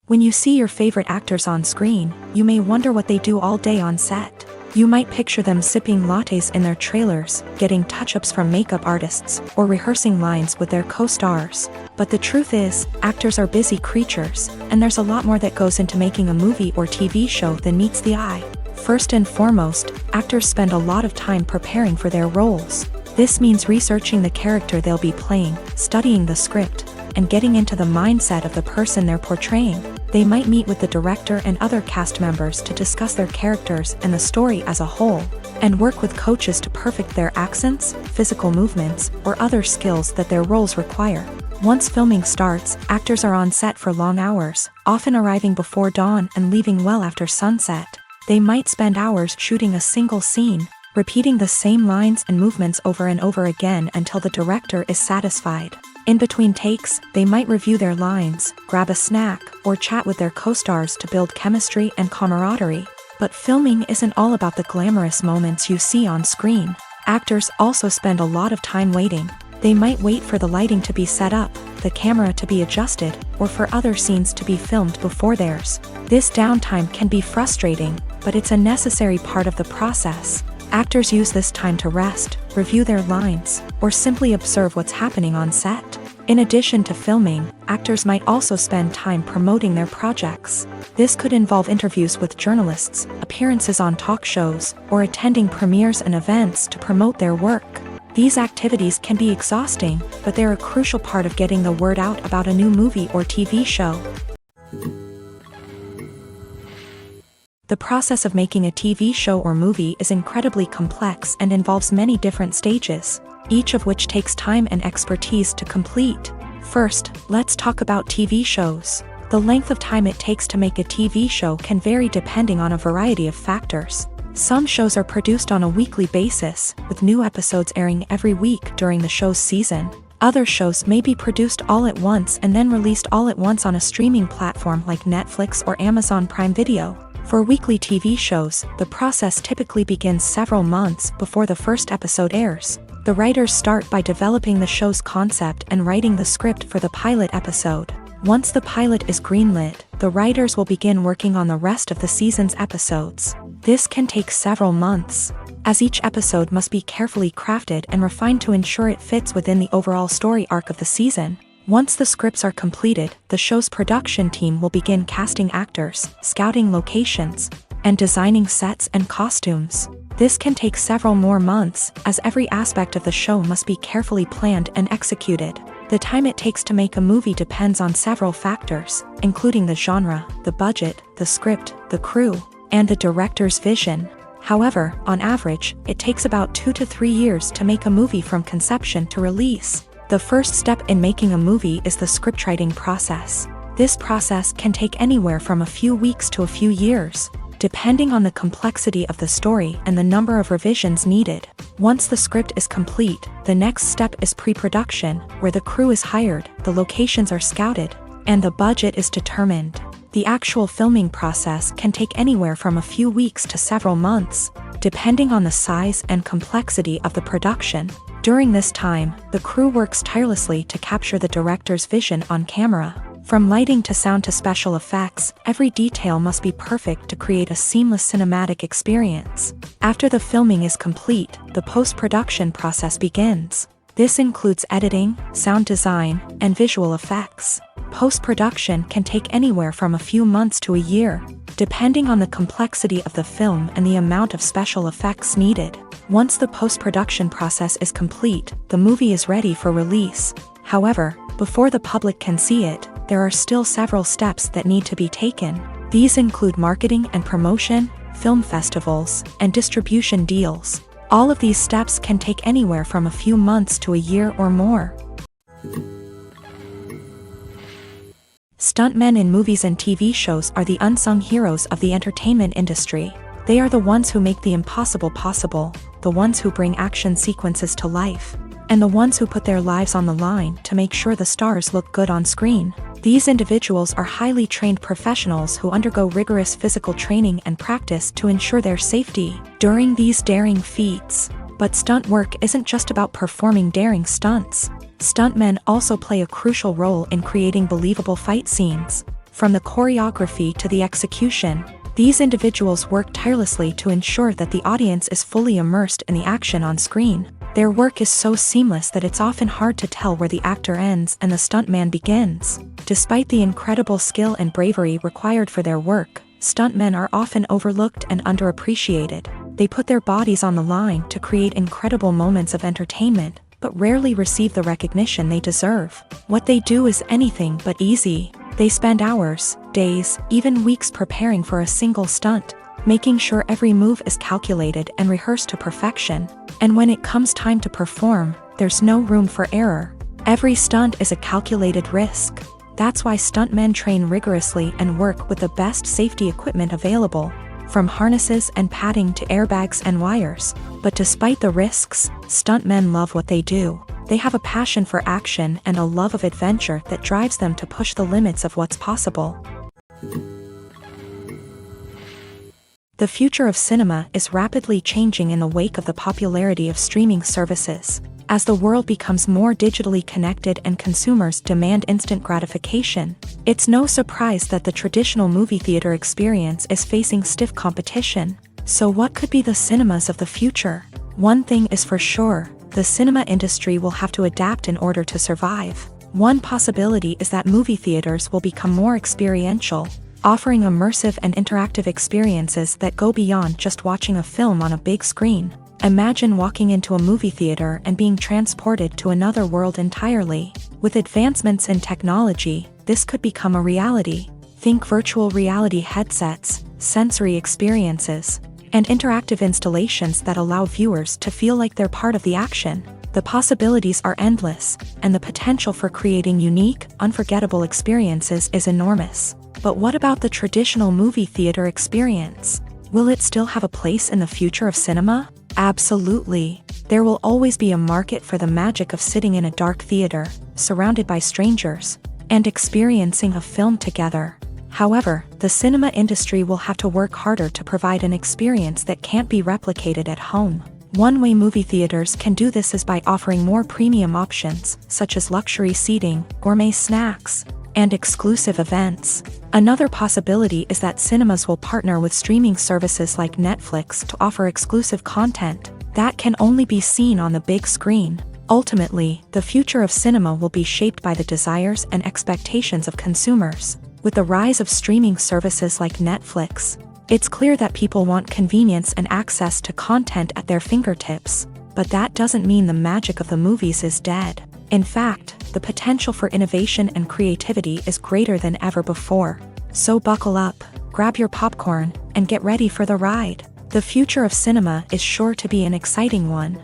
When you see your favorite actors on screen, you may wonder what they do all day on set. You might picture them sipping lattes in their trailers, getting touch-ups from makeup artists, or rehearsing lines with their co-stars. But the truth is, actors are busy creatures, and there's a lot more that goes into making a movie or TV show than meets the eye. First and foremost, actors spend a lot of time preparing for their roles. This means researching the character they'll be playing, studying the script, and getting into the mindset of the person they're portraying. They might meet with the director and other cast members to discuss their characters and the story as a whole, and work with coaches to perfect their accents, physical movements, or other skills that their roles require. Once filming starts, actors are on set for long hours, often arriving before dawn and leaving well after sunset. They might spend hours shooting a single scene, repeating the same lines and movements over and over again until the director is satisfied. In between takes, they might review their lines, grab a snack, or chat with their co-stars to build chemistry and camaraderie. But filming isn't all about the glamorous moments you see on screen. Actors also spend a lot of time waiting. They might wait for the lighting to be set up, the camera to be adjusted, or for other scenes to be filmed before theirs. This downtime can be frustrating, but it's a necessary part of the process. Actors use this time to rest, review their lines, or simply observe what's happening on set. In addition to filming, actors might also spend time promoting their projects. This could involve interviews with journalists, appearances on talk shows, or attending premieres and events to promote their work. These activities can be exhausting, but they're a crucial part of getting the word out about a new movie or TV show. The process of making a TV show or movie is incredibly complex and involves many different stages, each of which takes time and expertise to complete. First, let's talk about TV shows. The length of time it takes to make a TV show can vary depending on a variety of factors. Some shows are produced on a weekly basis, with new episodes airing every week during the show's season. Other shows may be produced all at once and then released all at once on a streaming platform like Netflix or Amazon Prime Video. For weekly TV shows, the process typically begins several months before the first episode airs. The writers start by developing the show's concept and writing the script for the pilot episode. Once the pilot is greenlit, the writers will begin working on the rest of the season's episodes. This can take several months, as each episode must be carefully crafted and refined to ensure it fits within the overall story arc of the season. Once the scripts are completed, the show's production team will begin casting actors, scouting locations, and designing sets and costumes. This can take several more months, as every aspect of the show must be carefully planned and executed. The time it takes to make a movie depends on several factors, including the genre, the budget, the script, the crew, and the director's vision. However, on average, it takes about 2 to 3 years to make a movie from conception to release. The first step in making a movie is the scriptwriting process. This process can take anywhere from a few weeks to a few years, depending on the complexity of the story and the number of revisions needed. Once the script is complete, the next step is pre-production, where the crew is hired, the locations are scouted, and the budget is determined. The actual filming process can take anywhere from a few weeks to several months, depending on the size and complexity of the production. During this time, the crew works tirelessly to capture the director's vision on camera. From lighting to sound to special effects, every detail must be perfect to create a seamless cinematic experience. After the filming is complete, the post-production process begins. This includes editing, sound design, and visual effects. Post-production can take anywhere from a few months to a year, depending on the complexity of the film and the amount of special effects needed. Once the post-production process is complete, the movie is ready for release. However, before the public can see it, there are still several steps that need to be taken. These include marketing and promotion, film festivals, and distribution deals. All of these steps can take anywhere from a few months to a year or more. Stuntmen in movies and TV shows are the unsung heroes of the entertainment industry. They are the ones who make the impossible possible, the ones who bring action sequences to life, and the ones who put their lives on the line to make sure the stars look good on screen. These individuals are highly trained professionals who undergo rigorous physical training and practice to ensure their safety during these daring feats. But stunt work isn't just about performing daring stunts. Stuntmen also play a crucial role in creating believable fight scenes. From the choreography to the execution, these individuals work tirelessly to ensure that the audience is fully immersed in the action on screen. Their work is so seamless that it's often hard to tell where the actor ends and the stuntman begins. Despite the incredible skill and bravery required for their work, stuntmen are often overlooked and underappreciated. They put their bodies on the line to create incredible moments of entertainment, but rarely receive the recognition they deserve. What they do is anything but easy. They spend hours, days, even weeks preparing for a single stunt, making sure every move is calculated and rehearsed to perfection. And when it comes time to perform, there's no room for error. Every stunt is a calculated risk. That's why stuntmen train rigorously and work with the best safety equipment available, from harnesses and padding to airbags and wires. But despite the risks, stuntmen love what they do. They have a passion for action and a love of adventure that drives them to push the limits of what's possible. The future of cinema is rapidly changing in the wake of the popularity of streaming services. As the world becomes more digitally connected and consumers demand instant gratification, it's no surprise that the traditional movie theater experience is facing stiff competition. So what could be the cinemas of the future? One thing is for sure, the cinema industry will have to adapt in order to survive. One possibility is that movie theaters will become more experiential, offering immersive and interactive experiences that go beyond just watching a film on a big screen. Imagine walking into a movie theater and being transported to another world entirely. With advancements in technology, this could become a reality. Think virtual reality headsets, sensory experiences, and interactive installations that allow viewers to feel like they're part of the action. The possibilities are endless, and the potential for creating unique, unforgettable experiences is enormous. But what about the traditional movie theater experience? Will it still have a place in the future of cinema? Absolutely. There will always be a market for the magic of sitting in a dark theater, surrounded by strangers, and experiencing a film together. However, the cinema industry will have to work harder to provide an experience that can't be replicated at home. One way movie theaters can do this is by offering more premium options, such as luxury seating, gourmet snacks, and exclusive events. Another possibility is that cinemas will partner with streaming services like Netflix to offer exclusive content that can only be seen on the big screen. Ultimately, the future of cinema will be shaped by the desires and expectations of consumers. With the rise of streaming services like Netflix, it's clear that people want convenience and access to content at their fingertips. But that doesn't mean the magic of the movies is dead. In fact, the potential for innovation and creativity is greater than ever before. So buckle up, grab your popcorn, and get ready for the ride. The future of cinema is sure to be an exciting one.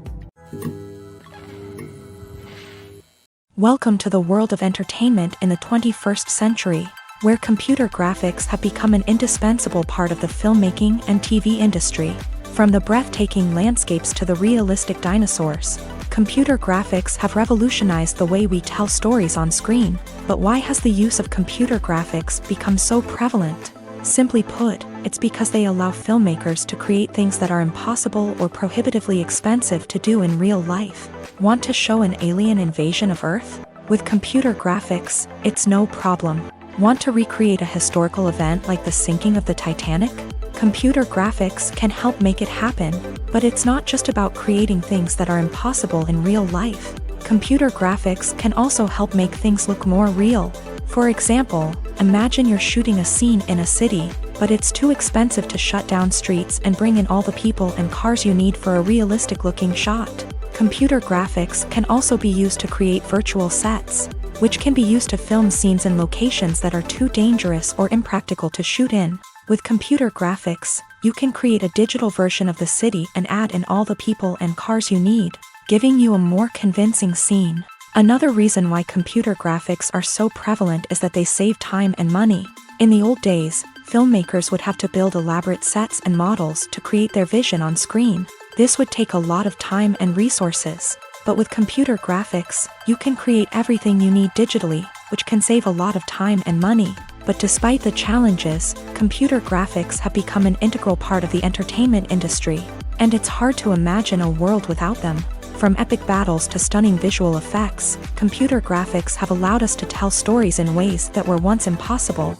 Welcome to the world of entertainment in the 21st century, where computer graphics have become an indispensable part of the filmmaking and TV industry. From the breathtaking landscapes to the realistic dinosaurs, computer graphics have revolutionized the way we tell stories on screen. But why has the use of computer graphics become so prevalent? Simply put, it's because they allow filmmakers to create things that are impossible or prohibitively expensive to do in real life. Want to show an alien invasion of Earth? With computer graphics, it's no problem. Want to recreate a historical event like the sinking of the Titanic? Computer graphics can help make it happen, but it's not just about creating things that are impossible in real life. Computer graphics can also help make things look more real. For example, imagine you're shooting a scene in a city, but it's too expensive to shut down streets and bring in all the people and cars you need for a realistic-looking shot. Computer graphics can also be used to create virtual sets, which can be used to film scenes in locations that are too dangerous or impractical to shoot in. With computer graphics, you can create a digital version of the city and add in all the people and cars you need, giving you a more convincing scene. Another reason why computer graphics are so prevalent is that they save time and money. In the old days, filmmakers would have to build elaborate sets and models to create their vision on screen. This would take a lot of time and resources. But with computer graphics, you can create everything you need digitally, which can save a lot of time and money. But despite the challenges, computer graphics have become an integral part of the entertainment industry, and it's hard to imagine a world without them. From epic battles to stunning visual effects, computer graphics have allowed us to tell stories in ways that were once impossible.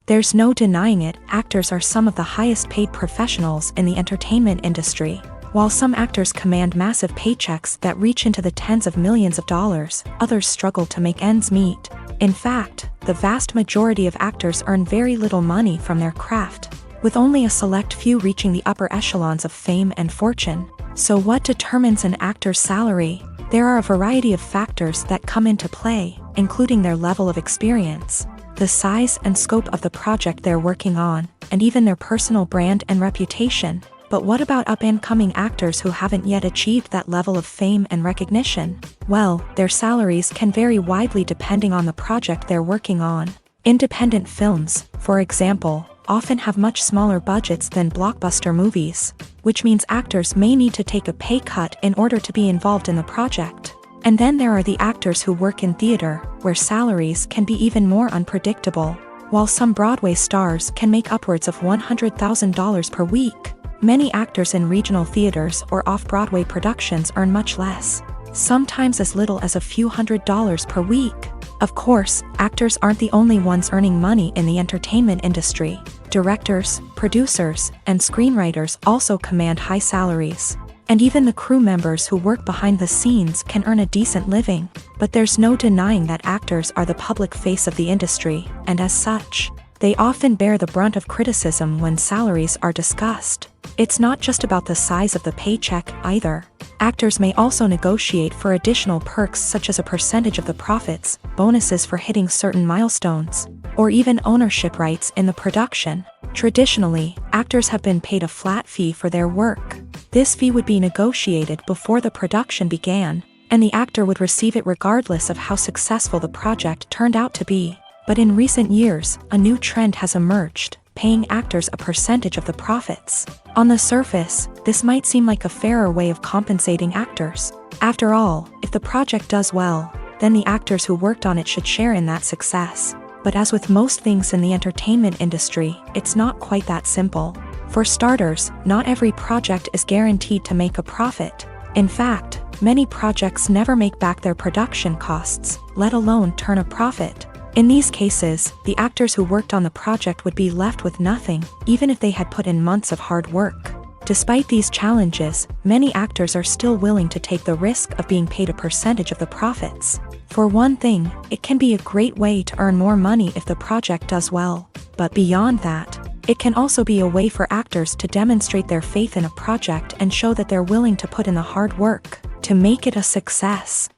There's no denying it, actors are some of the highest paid professionals in the entertainment industry. While some actors command massive paychecks that reach into the tens of millions of dollars, others struggle to make ends meet. In fact, the vast majority of actors earn very little money from their craft, with only a select few reaching the upper echelons of fame and fortune. So what determines an actor's salary? There are a variety of factors that come into play, including their level of experience, the size and scope of the project they're working on, and even their personal brand and reputation. But what about up-and-coming actors who haven't yet achieved that level of fame and recognition? Well, their salaries can vary widely depending on the project they're working on. Independent films, for example, often have much smaller budgets than blockbuster movies, which means actors may need to take a pay cut in order to be involved in the project. And then there are the actors who work in theater, where salaries can be even more unpredictable. While some Broadway stars can make upwards of $100,000 per week, many actors in regional theaters or off-Broadway productions earn much less, sometimes as little as a few $100s per week. Of course, actors aren't the only ones earning money in the entertainment industry. Directors, producers, and screenwriters also command high salaries. And even the crew members who work behind the scenes can earn a decent living. But there's no denying that actors are the public face of the industry, and as such, they often bear the brunt of criticism when salaries are discussed. It's not just about the size of the paycheck, either. Actors may also negotiate for additional perks such as a percentage of the profits, bonuses for hitting certain milestones, or even ownership rights in the production. Traditionally, actors have been paid a flat fee for their work. This fee would be negotiated before the production began, and the actor would receive it regardless of how successful the project turned out to be. But in recent years, a new trend has emerged, paying actors a percentage of the profits. On the surface, this might seem like a fairer way of compensating actors. After all, if the project does well, then the actors who worked on it should share in that success. But as with most things in the entertainment industry, it's not quite that simple. For starters, not every project is guaranteed to make a profit. In fact, many projects never make back their production costs, let alone turn a profit. In these cases, the actors who worked on the project would be left with nothing, even if they had put in months of hard work. Despite these challenges, many actors are still willing to take the risk of being paid a percentage of the profits. For one thing, it can be a great way to earn more money if the project does well. But beyond that, it can also be a way for actors to demonstrate their faith in a project and show that they're willing to put in the hard work to make it a success.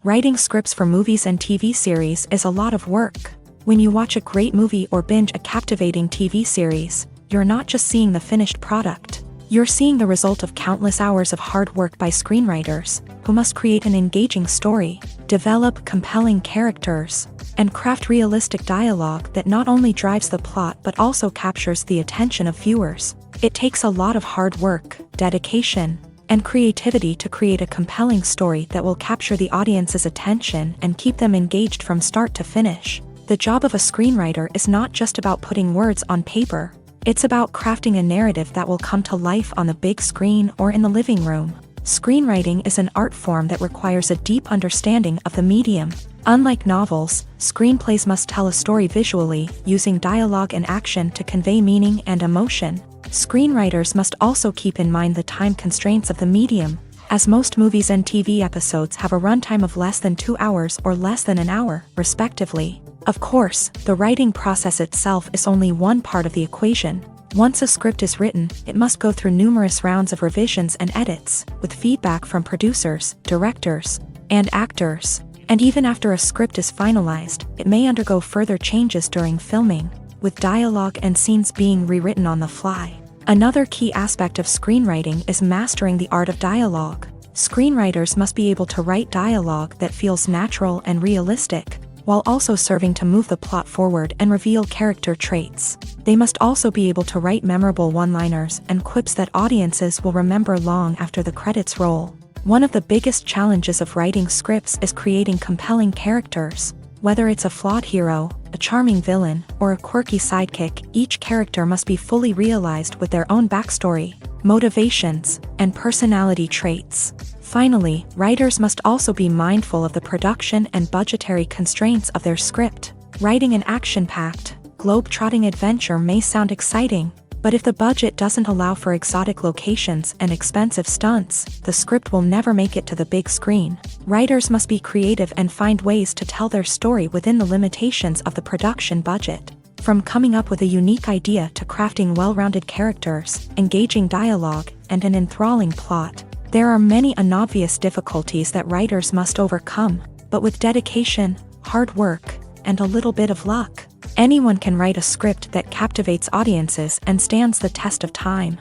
Writing scripts for movies and TV series is a lot of work. When you watch a great movie or binge a captivating TV series, you're not just seeing the finished product. You're seeing the result of countless hours of hard work by screenwriters, who must create an engaging story, develop compelling characters, and craft realistic dialogue that not only drives the plot but also captures the attention of viewers. It takes a lot of hard work, dedication, and creativity to create a compelling story that will capture the audience's attention and keep them engaged from start to finish. The job of a screenwriter is not just about putting words on paper. It's about crafting a narrative that will come to life on the big screen or in the living room. Screenwriting is an art form that requires a deep understanding of the medium. Unlike novels, screenplays must tell a story visually, using dialogue and action to convey meaning and emotion. Screenwriters must also keep in mind the time constraints of the medium, as most movies and TV episodes have a runtime of less than 2 hours or less than an hour, respectively. Of course, the writing process itself is only one part of the equation. Once a script is written, it must go through numerous rounds of revisions and edits, with feedback from producers, directors, and actors. And even after a script is finalized, it may undergo further changes during filming, with dialogue and scenes being rewritten on the fly. Another key aspect of screenwriting is mastering the art of dialogue. Screenwriters must be able to write dialogue that feels natural and realistic, while also serving to move the plot forward and reveal character traits. They must also be able to write memorable one-liners and quips that audiences will remember long after the credits roll. One of the biggest challenges of writing scripts is creating compelling characters. Whether it's a flawed hero, a charming villain, or a quirky sidekick, each character must be fully realized with their own backstory, motivations, and personality traits. Finally, writers must also be mindful of the production and budgetary constraints of their script. Writing an action-packed, globe-trotting adventure may sound exciting, but if the budget doesn't allow for exotic locations and expensive stunts, the script will never make it to the big screen. Writers must be creative and find ways to tell their story within the limitations of the production budget. From coming up with a unique idea to crafting well-rounded characters, engaging dialogue, and an enthralling plot, there are many unobvious difficulties that writers must overcome, but with dedication, hard work, and a little bit of luck, Anyone can write a script that captivates audiences and stands the test of time.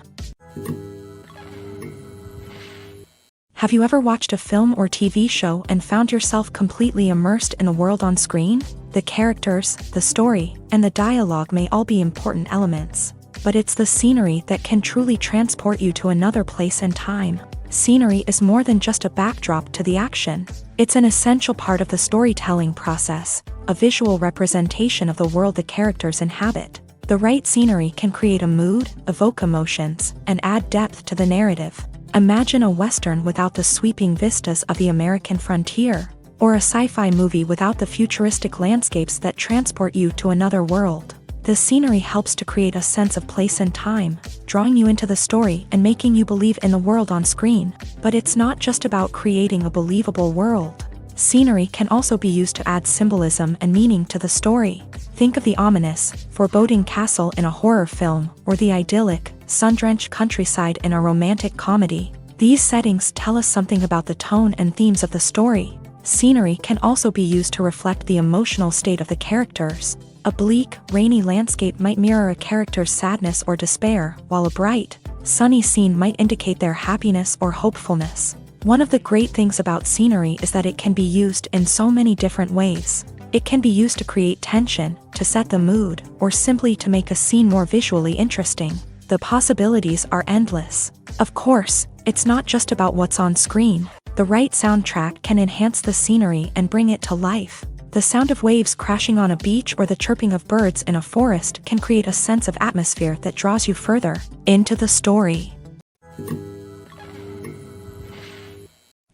Have you ever watched a film or TV show and found yourself completely immersed in the world on screen? The characters, the story, and the dialogue may all be important elements, but it's the scenery that can truly transport you to another place and time. Scenery is more than just a backdrop to the action. It's an essential part of the storytelling process, a visual representation of the world the characters inhabit. The right scenery can create a mood, evoke emotions, and add depth to the narrative. Imagine a Western without the sweeping vistas of the American frontier, or a sci-fi movie without the futuristic landscapes that transport you to another world. The scenery helps to create a sense of place and time, drawing you into the story and making you believe in the world on screen. But it's not just about creating a believable world. Scenery can also be used to add symbolism and meaning to the story. Think of the ominous, foreboding castle in a horror film, or the idyllic, sun-drenched countryside in a romantic comedy. These settings tell us something about the tone and themes of the story. Scenery can also be used to reflect the emotional state of the characters. A bleak, rainy landscape might mirror a character's sadness or despair, while a bright, sunny scene might indicate their happiness or hopefulness. One of the great things about scenery is that it can be used in so many different ways. It can be used to create tension, to set the mood, or simply to make a scene more visually interesting. The possibilities are endless. Of course, it's not just about what's on screen. The right soundtrack can enhance the scenery and bring it to life. The sound of waves crashing on a beach or the chirping of birds in a forest can create a sense of atmosphere that draws you further into the story.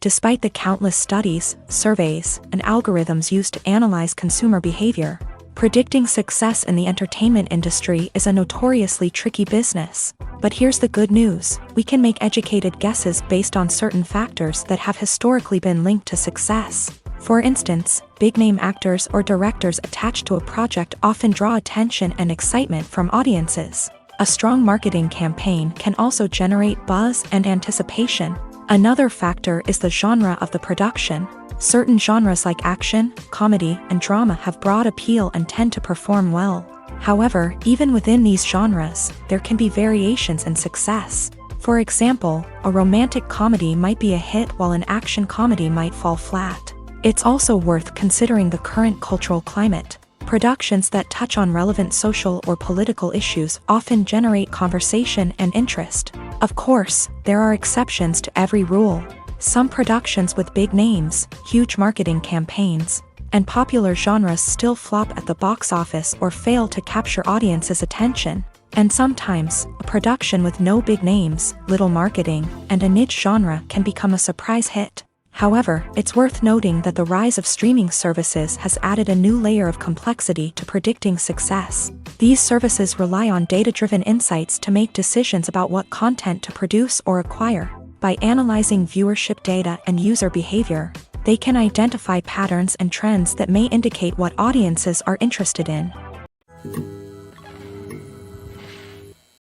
Despite the countless studies, surveys, and algorithms used to analyze consumer behavior, predicting success in the entertainment industry is a notoriously tricky business. But here's the good news: we can make educated guesses based on certain factors that have historically been linked to success. For instance, big-name actors or directors attached to a project often draw attention and excitement from audiences. A strong marketing campaign can also generate buzz and anticipation. Another factor is the genre of the production. Certain genres like action, comedy, and drama have broad appeal and tend to perform well. However, even within these genres, there can be variations in success. For example, a romantic comedy might be a hit while an action comedy might fall flat. It's also worth considering the current cultural climate. Productions that touch on relevant social or political issues often generate conversation and interest. Of course, there are exceptions to every rule. Some productions with big names, huge marketing campaigns, and popular genres still flop at the box office or fail to capture audiences' attention. And sometimes, a production with no big names, little marketing, and a niche genre can become a surprise hit. However, it's worth noting that the rise of streaming services has added a new layer of complexity to predicting success. These services rely on data-driven insights to make decisions about what content to produce or acquire. By analyzing viewership data and user behavior, they can identify patterns and trends that may indicate what audiences are interested in.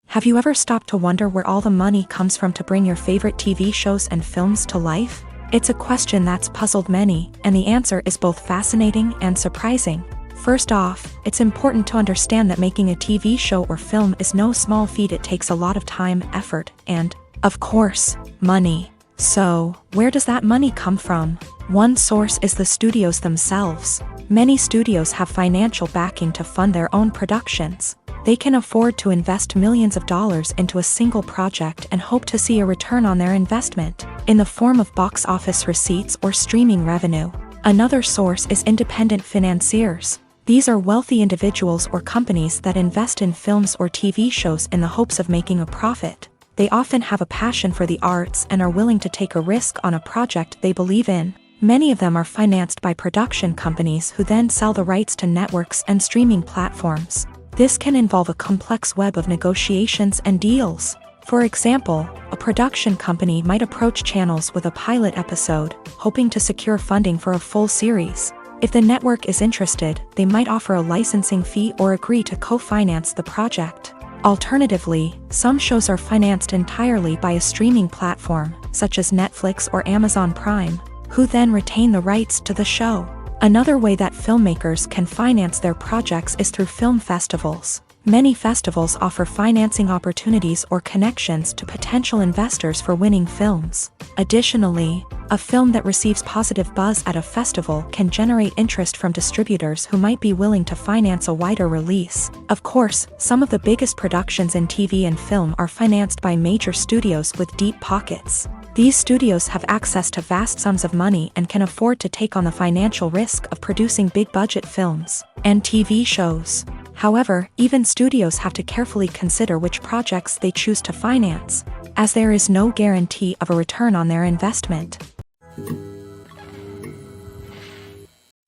Have you ever stopped to wonder where all the money comes from to bring your favorite TV shows and films to life? It's a question that's puzzled many, and the answer is both fascinating and surprising. First off, it's important to understand that making a TV show or film is no small feat. It takes a lot of time, effort, and, of course, money. So, where does that money come from? One source is the studios themselves. Many studios have financial backing to fund their own productions. They can afford to invest millions of dollars into a single project and hope to see a return on their investment, in the form of box office receipts or streaming revenue. Another source is independent financiers. These are wealthy individuals or companies that invest in films or TV shows in the hopes of making a profit. They often have a passion for the arts and are willing to take a risk on a project they believe in. Many of them are financed by production companies who then sell the rights to networks and streaming platforms. This can involve a complex web of negotiations and deals. For example, a production company might approach channels with a pilot episode, hoping to secure funding for a full series. If the network is interested, they might offer a licensing fee or agree to co-finance the project. Alternatively, some shows are financed entirely by a streaming platform, such as Netflix or Amazon Prime, who then retain the rights to the show. Another way that filmmakers can finance their projects is through film festivals. Many festivals offer financing opportunities or connections to potential investors for winning films. Additionally, a film that receives positive buzz at a festival can generate interest from distributors who might be willing to finance a wider release. Of course, some of the biggest productions in TV and film are financed by major studios with deep pockets. These studios have access to vast sums of money and can afford to take on the financial risk of producing big-budget films and TV shows. However, even studios have to carefully consider which projects they choose to finance, as there is no guarantee of a return on their investment.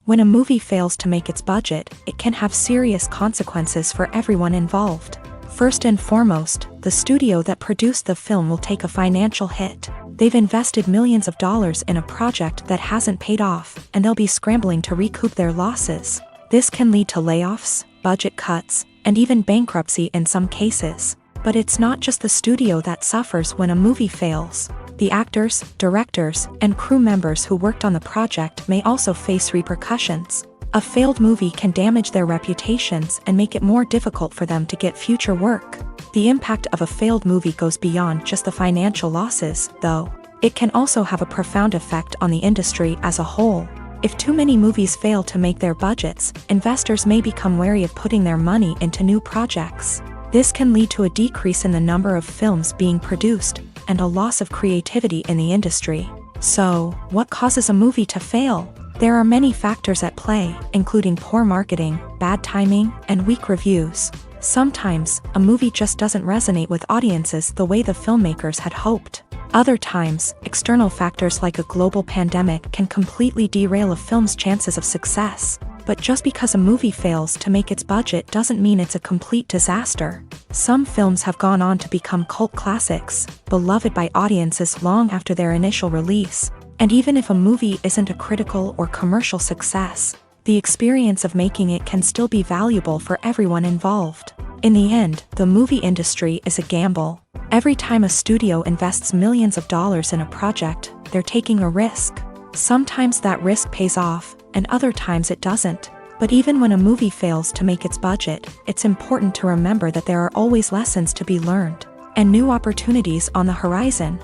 When a movie fails to make its budget, it can have serious consequences for everyone involved. First and foremost, the studio that produced the film will take a financial hit. They've invested millions of dollars in a project that hasn't paid off, and they'll be scrambling to recoup their losses. This can lead to layoffs, budget cuts, and even bankruptcy in some cases. But it's not just the studio that suffers when a movie fails. The actors, directors, and crew members who worked on the project may also face repercussions. A failed movie can damage their reputations and make it more difficult for them to get future work. The impact of a failed movie goes beyond just the financial losses, though. It can also have a profound effect on the industry as a whole. If too many movies fail to make their budgets, investors may become wary of putting their money into new projects. This can lead to a decrease in the number of films being produced, and a loss of creativity in the industry. So, what causes a movie to fail? There are many factors at play, including poor marketing, bad timing, and weak reviews. Sometimes, a movie just doesn't resonate with audiences the way the filmmakers had hoped. Other times, external factors like a global pandemic can completely derail a film's chances of success. But just because a movie fails to make its budget doesn't mean it's a complete disaster. Some films have gone on to become cult classics, beloved by audiences long after their initial release. And even if a movie isn't a critical or commercial success, the experience of making it can still be valuable for everyone involved. In the end, the movie industry is a gamble. Every time a studio invests millions of dollars in a project, they're taking a risk. Sometimes that risk pays off, and other times it doesn't. But even when a movie fails to make its budget, it's important to remember that there are always lessons to be learned, and new opportunities on the horizon.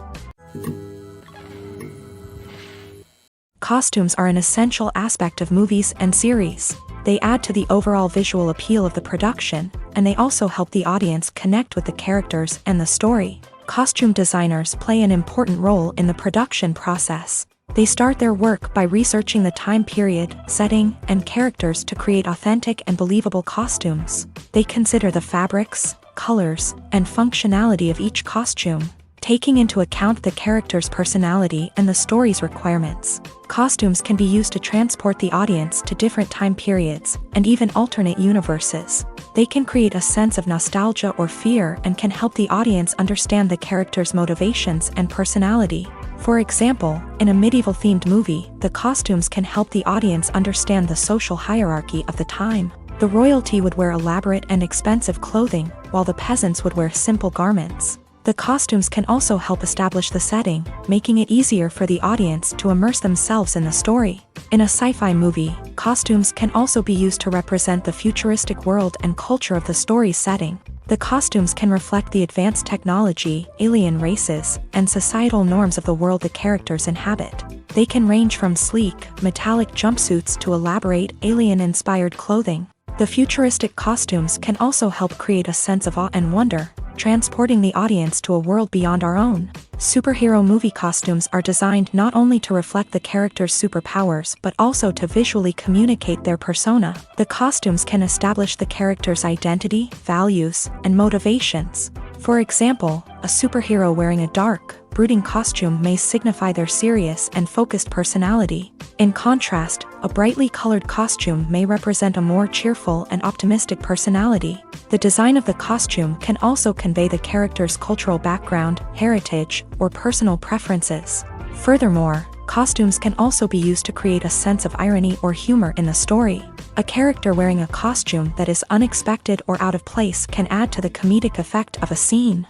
Costumes are an essential aspect of movies and series. They add to the overall visual appeal of the production, and they also help the audience connect with the characters and the story. Costume designers play an important role in the production process. They start their work by researching the time period, setting, and characters to create authentic and believable costumes. They consider the fabrics, colors, and functionality of each costume, taking into account the character's personality and the story's requirements. Costumes can be used to transport the audience to different time periods, and even alternate universes. They can create a sense of nostalgia or fear and can help the audience understand the character's motivations and personality. For example, in a medieval-themed movie, the costumes can help the audience understand the social hierarchy of the time. The royalty would wear elaborate and expensive clothing, while the peasants would wear simple garments. The costumes can also help establish the setting, making it easier for the audience to immerse themselves in the story. In a sci-fi movie, costumes can also be used to represent the futuristic world and culture of the story's setting. The costumes can reflect the advanced technology, alien races, and societal norms of the world the characters inhabit. They can range from sleek, metallic jumpsuits to elaborate, alien-inspired clothing. The futuristic costumes can also help create a sense of awe and wonder, transporting the audience to a world beyond our own. Superhero movie costumes are designed not only to reflect the character's superpowers but also to visually communicate their persona. The costumes can establish the character's identity, values, and motivations. For example, a superhero wearing a dark, brooding costume may signify their serious and focused personality. In contrast, a brightly colored costume may represent a more cheerful and optimistic personality. The design of the costume can also convey the character's cultural background, heritage, or personal preferences. Furthermore, costumes can also be used to create a sense of irony or humor in the story. A character wearing a costume that is unexpected or out of place can add to the comedic effect of a scene.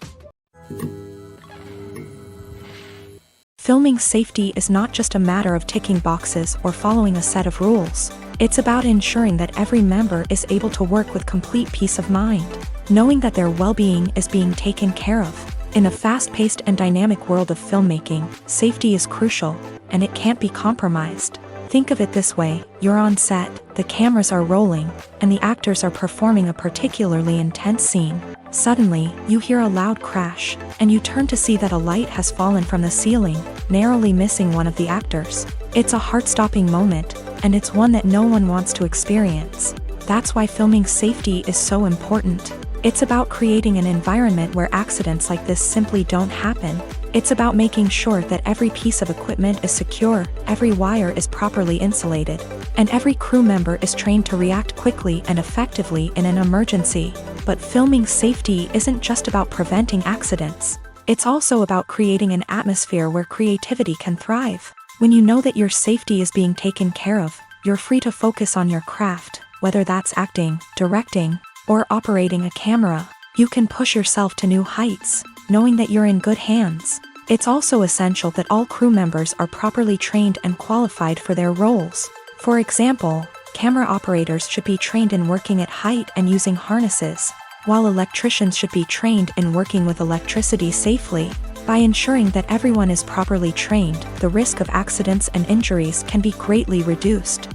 Filming safety is not just a matter of ticking boxes or following a set of rules. It's about ensuring that every member is able to work with complete peace of mind, knowing that their well-being is being taken care of. In a fast-paced and dynamic world of filmmaking, safety is crucial, and it can't be compromised. Think of it this way: you're on set, the cameras are rolling, and the actors are performing a particularly intense scene. Suddenly, you hear a loud crash, and you turn to see that a light has fallen from the ceiling, narrowly missing one of the actors. It's a heart-stopping moment, and it's one that no one wants to experience. That's why filming safety is so important. It's about creating an environment where accidents like this simply don't happen. It's about making sure that every piece of equipment is secure, every wire is properly insulated, and every crew member is trained to react quickly and effectively in an emergency. But filming safety isn't just about preventing accidents. It's also about creating an atmosphere where creativity can thrive. When you know that your safety is being taken care of, you're free to focus on your craft, whether that's acting, directing, or operating a camera. You can push yourself to new heights, knowing that you're in good hands. It's also essential that all crew members are properly trained and qualified for their roles. For example, camera operators should be trained in working at height and using harnesses, while electricians should be trained in working with electricity safely. By ensuring that everyone is properly trained, the risk of accidents and injuries can be greatly reduced.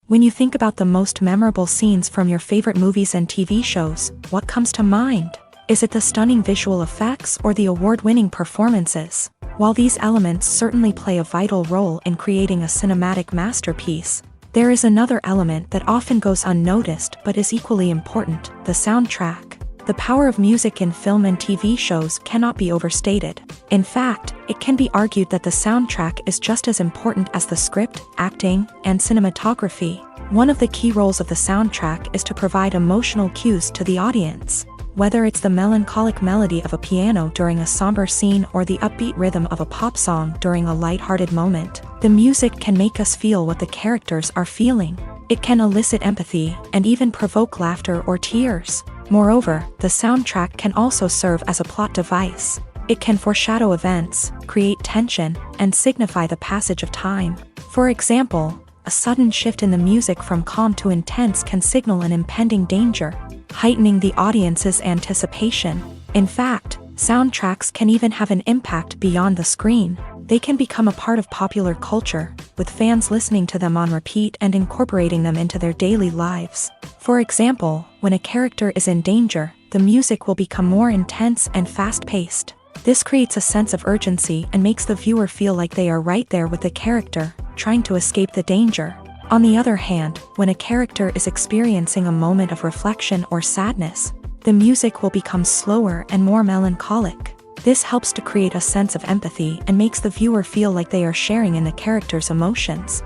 When you think about the most memorable scenes from your favorite movies and TV shows, what comes to mind? Is it the stunning visual effects or the award-winning performances? While these elements certainly play a vital role in creating a cinematic masterpiece, there is another element that often goes unnoticed but is equally important: the soundtrack. The power of music in film and TV shows cannot be overstated. In fact, it can be argued that the soundtrack is just as important as the script, acting, and cinematography. One of the key roles of the soundtrack is to provide emotional cues to the audience. Whether it's the melancholic melody of a piano during a somber scene or the upbeat rhythm of a pop song during a light-hearted moment, the music can make us feel what the characters are feeling. It can elicit empathy and even provoke laughter or tears. Moreover, the soundtrack can also serve as a plot device. It can foreshadow events, create tension, and signify the passage of time. For example, a sudden shift in the music from calm to intense can signal an impending danger, heightening the audience's anticipation. In fact, soundtracks can even have an impact beyond the screen. They can become a part of popular culture, with fans listening to them on repeat and incorporating them into their daily lives. For example, when a character is in danger, the music will become more intense and fast-paced. This creates a sense of urgency and makes the viewer feel like they are right there with the character, trying to escape the danger. On the other hand, when a character is experiencing a moment of reflection or sadness, the music will become slower and more melancholic. This helps to create a sense of empathy and makes the viewer feel like they are sharing in the character's emotions.